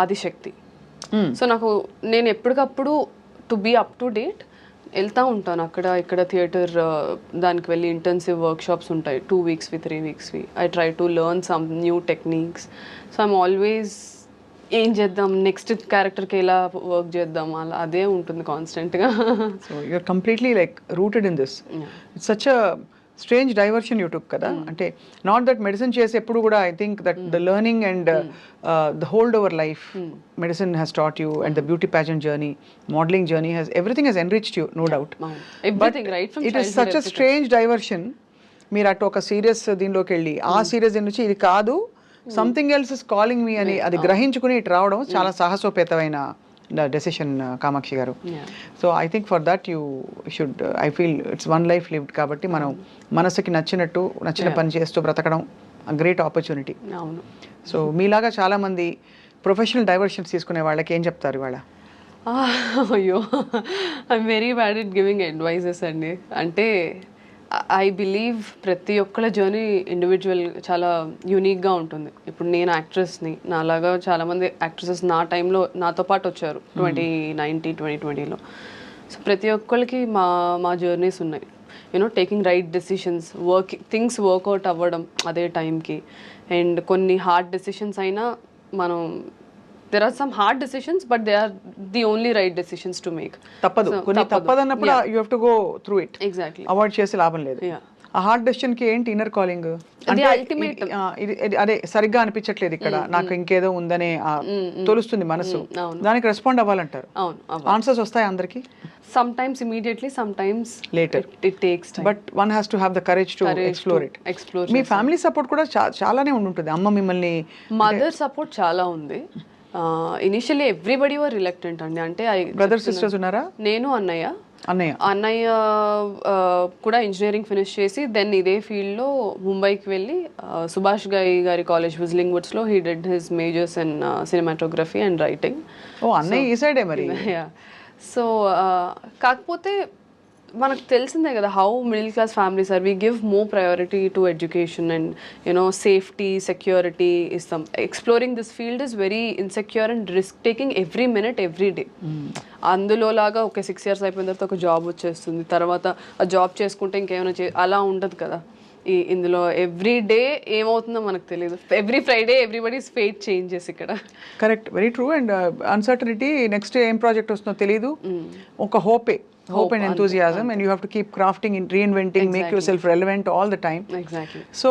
ఆదిశక్తి. సో నేను ఎప్పటికప్పుడు to be up to date వెళ్తూ ఉంటాను. ఇక్కడ థియేటర్ దానికి వెళ్ళి ఇంటెన్సివ్ వర్క్షాప్స్ ఉంటాయి 2 వీక్స్వి 3 వీక్స్వి. I try to learn some new techniques. So I'm always ఏం చేద్దాం, నెక్స్ట్ క్యారెక్టర్కి ఎలా వర్క్ చేద్దాం, అలా అదే ఉంటుంది కాన్స్టెంట్గా. So you're completely like rooted in this. It's such a strange diversion you took కదా. అంటే నాట్ దట్ మెడిసిన్ చేసి ఎప్పుడు కూడా I think that the learning and the hold over life medicine has taught you, and the beauty pageant journey, modelling journey has everything has enriched you, no doubt. But it is such a strange diversion. మీరు అటు ఒక serious దీనిలోకి వెళ్ళి ఆ serious దీని నుంచి ఇది కాదు, సంథింగ్ ఎల్స్ ఇస్ కాలింగ్ మీ అని అది గ్రహించుకుని ఇటు రావడం చాలా సాహసోపేతమైన డెసిషన్ కామాక్షి గారు. So I think for that you should, I feel it's one life lived కాబట్టి మనం మనసుకి నచ్చిన పని చేస్తూ బ్రతకడం గ్రేట్ ఆపర్చునిటీ. సో మీలాగా చాలామంది ప్రొఫెషనల్ డైవర్షన్స్ తీసుకునే వాళ్ళకి ఏం చెప్తారు ఇవాళ? అయ్యో, I'm very bad at giving advices అండి. అంటే ఐ బిలీవ్ ప్రతి ఒక్కళ్ళ జర్నీ ఇండివిజువల్ చాలా యూనిక్గా ఉంటుంది. ఇప్పుడు నేను యాక్ట్రెస్ని, నాలాగా చాలామంది యాక్ట్రెసెస్ నా టైంలో నాతో పాటు వచ్చారు 2019, 2020లో. సో ప్రతి ఒక్కళ్ళకి మా జర్నీస్ ఉన్నాయి. You know taking right decisions, things work out అవ్వడం అదే టైంకి. అండ్ కొన్ని హార్డ్ డెసిషన్స్ అయినా మనం, there are some hard decisions, but they are the only right decisions to make. తప్పదన్నప్పుడు you have to go through it. Exactly. Avoid చేసి లాభం లేదు. ఆ హార్డ్ డెసిషన్ కి ఏంటి ఇన్నర్ కాలింగ్ అంటే అదే సరిగ్గా అనిపించట్లేదు ఇక్కడ, నాకు ఇంకేదో ఉందనే తోలుస్తుంది మనసు, దానికి రెస్పాండ్ అవ్వాలంటారు. ఆన్సర్స్ వస్తాయి అందరికి. Sometimes immediately, sometimes later. It takes time. But one has to have the courage to explore it. Me family support కూడా చాలానే ఉంటుంది. అమ్మ మిమ్మల్ని, మదర్ సపోర్ట్ చాలా ఉంది. ఇనిషియల్లీ ఎవ్రీబడి వర్ రిలక్టెంట్ అండి. అంటే బ్రదర్ సిస్టర్స్ ఉన్నారా? నేను అన్నయ్య కూడా ఇంజనీరింగ్ ఫినిష్ చేసి దెన్ ఇదే ఫీల్డ్లో ముంబైకి వెళ్ళి సుభాష్ గారి కాలేజ్ విజిలింగ్ వుడ్స్లో he did his majors in cinematography and writing. ఓ అన్నయ్య ఈ సైడే మరి. సో కాకపోతే మనకు తెలిసిందే కదా how middle class families are. We give more priority to education and you know safety, security ఇస్తాం. Exploring this field is very insecure and risk taking every minute every day. అందులో లాగా ఒక 6 years అయిపోయిన తర్వాత ఒక జాబ్ వచ్చేస్తుంది, తర్వాత ఆ జాబ్ చేసుకుంటే ఇంకేమైనా అలా ఉండదు కదా. ఇందులో ఎవ్రీ డే ఏమవుతుందో మనకు తెలియదు. Every Friday everybody's fate changes ఇక్కడ. Correct, very true. And uncertainty, next ఏం ప్రాజెక్ట్ వస్తుందో తెలియదు. ఒక hope and enthusiasm, and you have to keep crafting and reinventing, make yourself relevant all the time. Exactly. So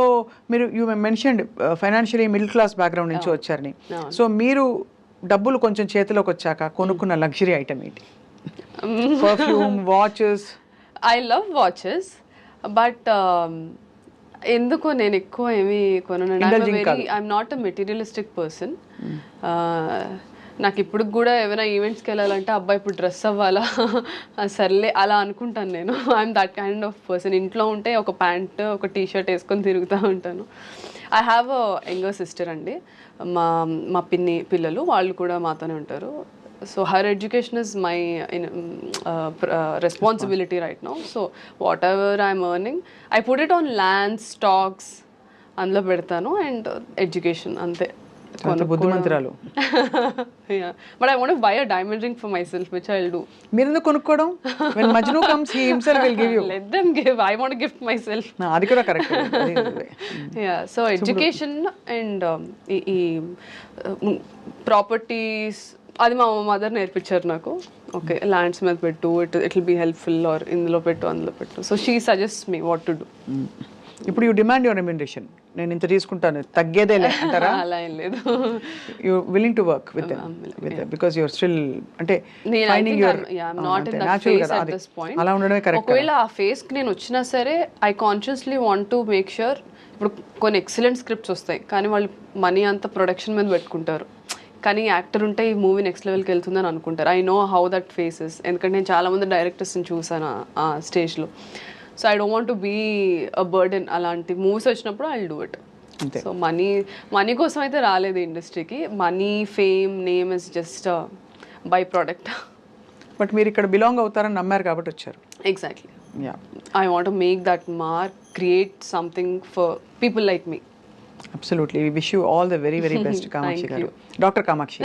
you mentioned financially middle class background నుంచి వచ్చారని. So మీరు డబ్బులు కొంచెం చేతిలోకి వచ్చాక కొనుక్కున్న లగ్జరీ ఐటమ్ ఏంటి? Perfume, watches? I love watches, but ఎందుకో నేను ఎక్కువ ఏమి కొనను. I'm not a materialistic person. నాకు ఇప్పుడు కూడా ఏమైనా ఈవెంట్స్కి వెళ్ళాలంటే అబ్బాయి ఇప్పుడు డ్రెస్ అవ్వాలా సర్లే అలా అనుకుంటాను నేను. I'm that kind of person. ఇంట్లో ఉంటే ఒక ప్యాంట్ ఒక టీ షర్ట్ వేసుకొని తిరుగుతూ ఉంటాను. I have a younger sister అండి. మా పిన్ని పిల్లలు వాళ్ళు కూడా మాతోనే ఉంటారు. So her education is my responsibility right now. So whatever I'm earning, I put it on land, stocks, అందులో పెడతాను, అండ్ ఎడ్యుకేషన్ అంతే. బుద్ధిమంతురాలు. Yeah, but I want to buy a diamond ring for myself, which I'll do. మీరు ఎందుకు కొనుక్కోవడం? when Majnu comes he himself will give you. Let them give. I want to gift myself. అది కూడా correct. Yeah, so education and ఈ properties అది మా mother నేర్పించారు నాకు. ఓకే, ల్యాండ్స్ మీద పెట్టు, it will be helpful, or ఇందులో పెట్టు అందులో పెట్టు. So she suggest me what to do. ఇప్పుడు యూ డిమాండ్ యువర్ రెమ్యునరేషన్. నేను ఇంత తీసుకుంటాను తగ్గేదే అంటారా? అలా ఏం లేదు. You willing to work with because you're still అంటే ఫైండింగ్ యువర్ అలా ఉండడమే కరెక్ట్. ఒకవేళ ఆ ఫేస్ కి నేను వచ్చినా సరే I consciously want to make sure. ఇప్పుడు కొన్ని ఎక్సలెంట్ స్క్రిప్ట్స్ వస్తాయి కానీ వాళ్ళు మనీ అంతా ప్రొడక్షన్ మీద పెట్టుకుంటారు, కానీ యాక్టర్ ఉంటే ఈ మూవీ నెక్స్ట్ లెవెల్కి వెళ్తుందని అనుకుంటారు. I know how that faces, ఎందుకంటే నేను చాలామంది డైరెక్టర్స్ని చూసాను ఆ స్టేజ్లో. So I don't want to be a burden. అలాంటి మూవీస్ వచ్చినప్పుడు I will do it. So money కోసం అయితే రాలేదు ఇండస్ట్రీకి. Money, fame, name is just byproduct. But మీరు ఇక్కడ బిలాంగ్ అవుతారని నమ్మారు కాబట్టి వచ్చారు. Exactly. I want to make that mark, create something for people like me. Absolutely. We wish you all the very very best Kamakshi గారు. Doctor Kamakshi,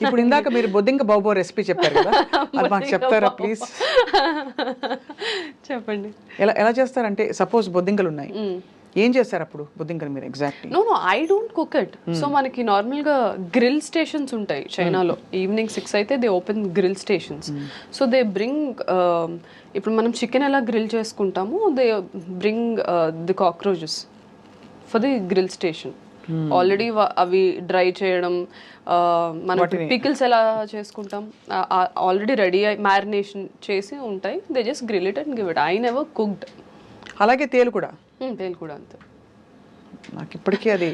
ఇప్పుడు ఇందాక మీరు బొద్దింక బాబో రెసిపీ చెప్పారు కదా, అది మాకు చెప్తారా ప్లీజ్? చెప్పండి. ఎలా చేస్తారంటే సపోజ్ బొద్దింకలు ఉన్నాయి, ఏం చేస్తారు అప్పుడు బొద్దింకలు మీరు exactly? No I don't cook it. So మనకి నార్మల్గా గ్రిల్ స్టేషన్స్ ఉంటాయి చైనాలో. ఈవినింగ్ 6 అయితే they open grill stations. So they bring, ఇప్పుడు మనం చికెన్ ఎలా గ్రిల్ చేసుకుంటామో they bring the cockroaches for the grill station. Already అవి డ్రై చేయడం, మనం పికిల్స్ ఎలా చేసుకుంటాం ఆల్రెడీ రెడీ మ్యారినేషన్ చేసి ఉంటాయి. They just grill it and give it. I never cooked. అలాగే తేలు కూడా అంతే. నాకు ఇప్పటికీ అది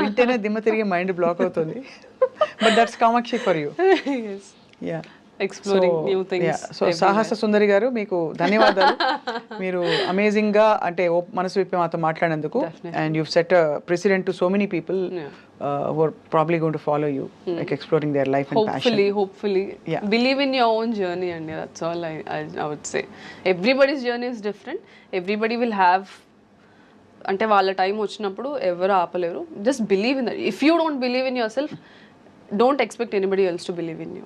వింటేనే దిమ్మ తిరిగి మైండ్ బ్లాక్ అవుతుంది. But that's Kamakshi for you. Yeah, exploring new things. So సాహస సుందరి గారు, మీకు ధన్యవాదాలు. మీరు అమేజింగ్ గా అంటే మనసు విప్పి మాతో మాట్లాడినందుకు. And you've set a precedent to so many people who are probably going to follow you, like exploring their life and passion. Hopefully. Yeah. Believe in your own journey, and that's all I would say. Everybody's journey is different. Everybody will have, అంటే వాళ్ళ time వచ్చినప్పుడు ఎవరు ఆపలేరు. Just believe in that. If you don't believe in your self, don't expect anybody else to believe in you.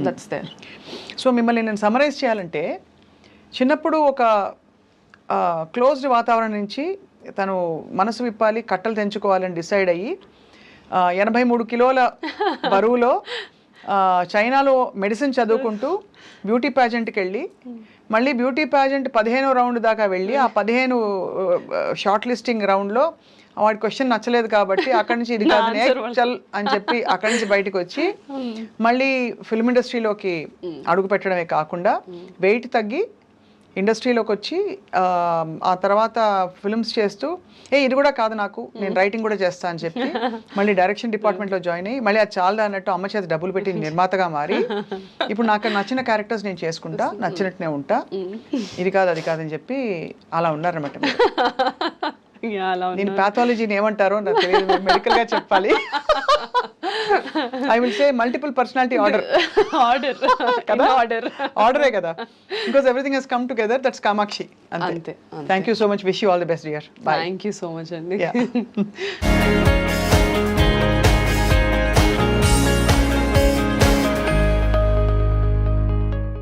That's there. So మిమ్మల్ని నేను summarise చేయాలంటే, చిన్నప్పుడు ఒక క్లోజ్డ్ వాతావరణం నుంచి తను మనసు విప్పాలి, కట్టలు తెంచుకోవాలని డిసైడ్ అయ్యి 83 కిలోల బరువులో చైనాలో మెడిసిన్ చదువుకుంటూ బ్యూటీ ప్యాజెంట్కి వెళ్ళి, మళ్ళీ బ్యూటీ ప్యాజెంట్ 15వ రౌండ్ దాకా వెళ్ళి ఆ 15 షార్ట్ లిస్టింగ్ రౌండ్లో వాడి క్వశ్చన్ నచ్చలేదు కాబట్టి అక్కడి నుంచి ఇది కాదు చల్ అని చెప్పి అక్కడి నుంచి బయటకు వచ్చి మళ్ళీ ఫిల్మ్ ఇండస్ట్రీలోకి అడుగు పెట్టడమే కాకుండా వెయిట్ తగ్గి ఇండస్ట్రీలోకి వచ్చి ఆ తర్వాత ఫిల్మ్స్ చేస్తూ ఇది కూడా కాదు నాకు, నేను రైటింగ్ కూడా చేస్తా అని చెప్పి మళ్ళీ డైరెక్షన్ డిపార్ట్మెంట్లో జాయిన్ అయ్యి మళ్ళీ అది చాలదా అన్నట్టు అమ్మ చేత డబ్బులు పెట్టి నిర్మాతగా మారి ఇప్పుడు నాకు నచ్చిన క్యారెక్టర్స్ నేను చేసుకుంటా, నచ్చినట్టునే ఉంటా, ఇది కాదు అది కాదని చెప్పి అలా ఉన్నారన్నమాట. నేను పాథాలజీని ఏమంటారో నాకు తెలియదు, మెడికల్ గా చెప్పాలి. I will say multiple personality order కదా, ఆర్డరే కదా, because everything has come together. That's Kamakshi. అంతే. Thank you so much. Wish you all the best dear. Bye. Thank you so much అండి.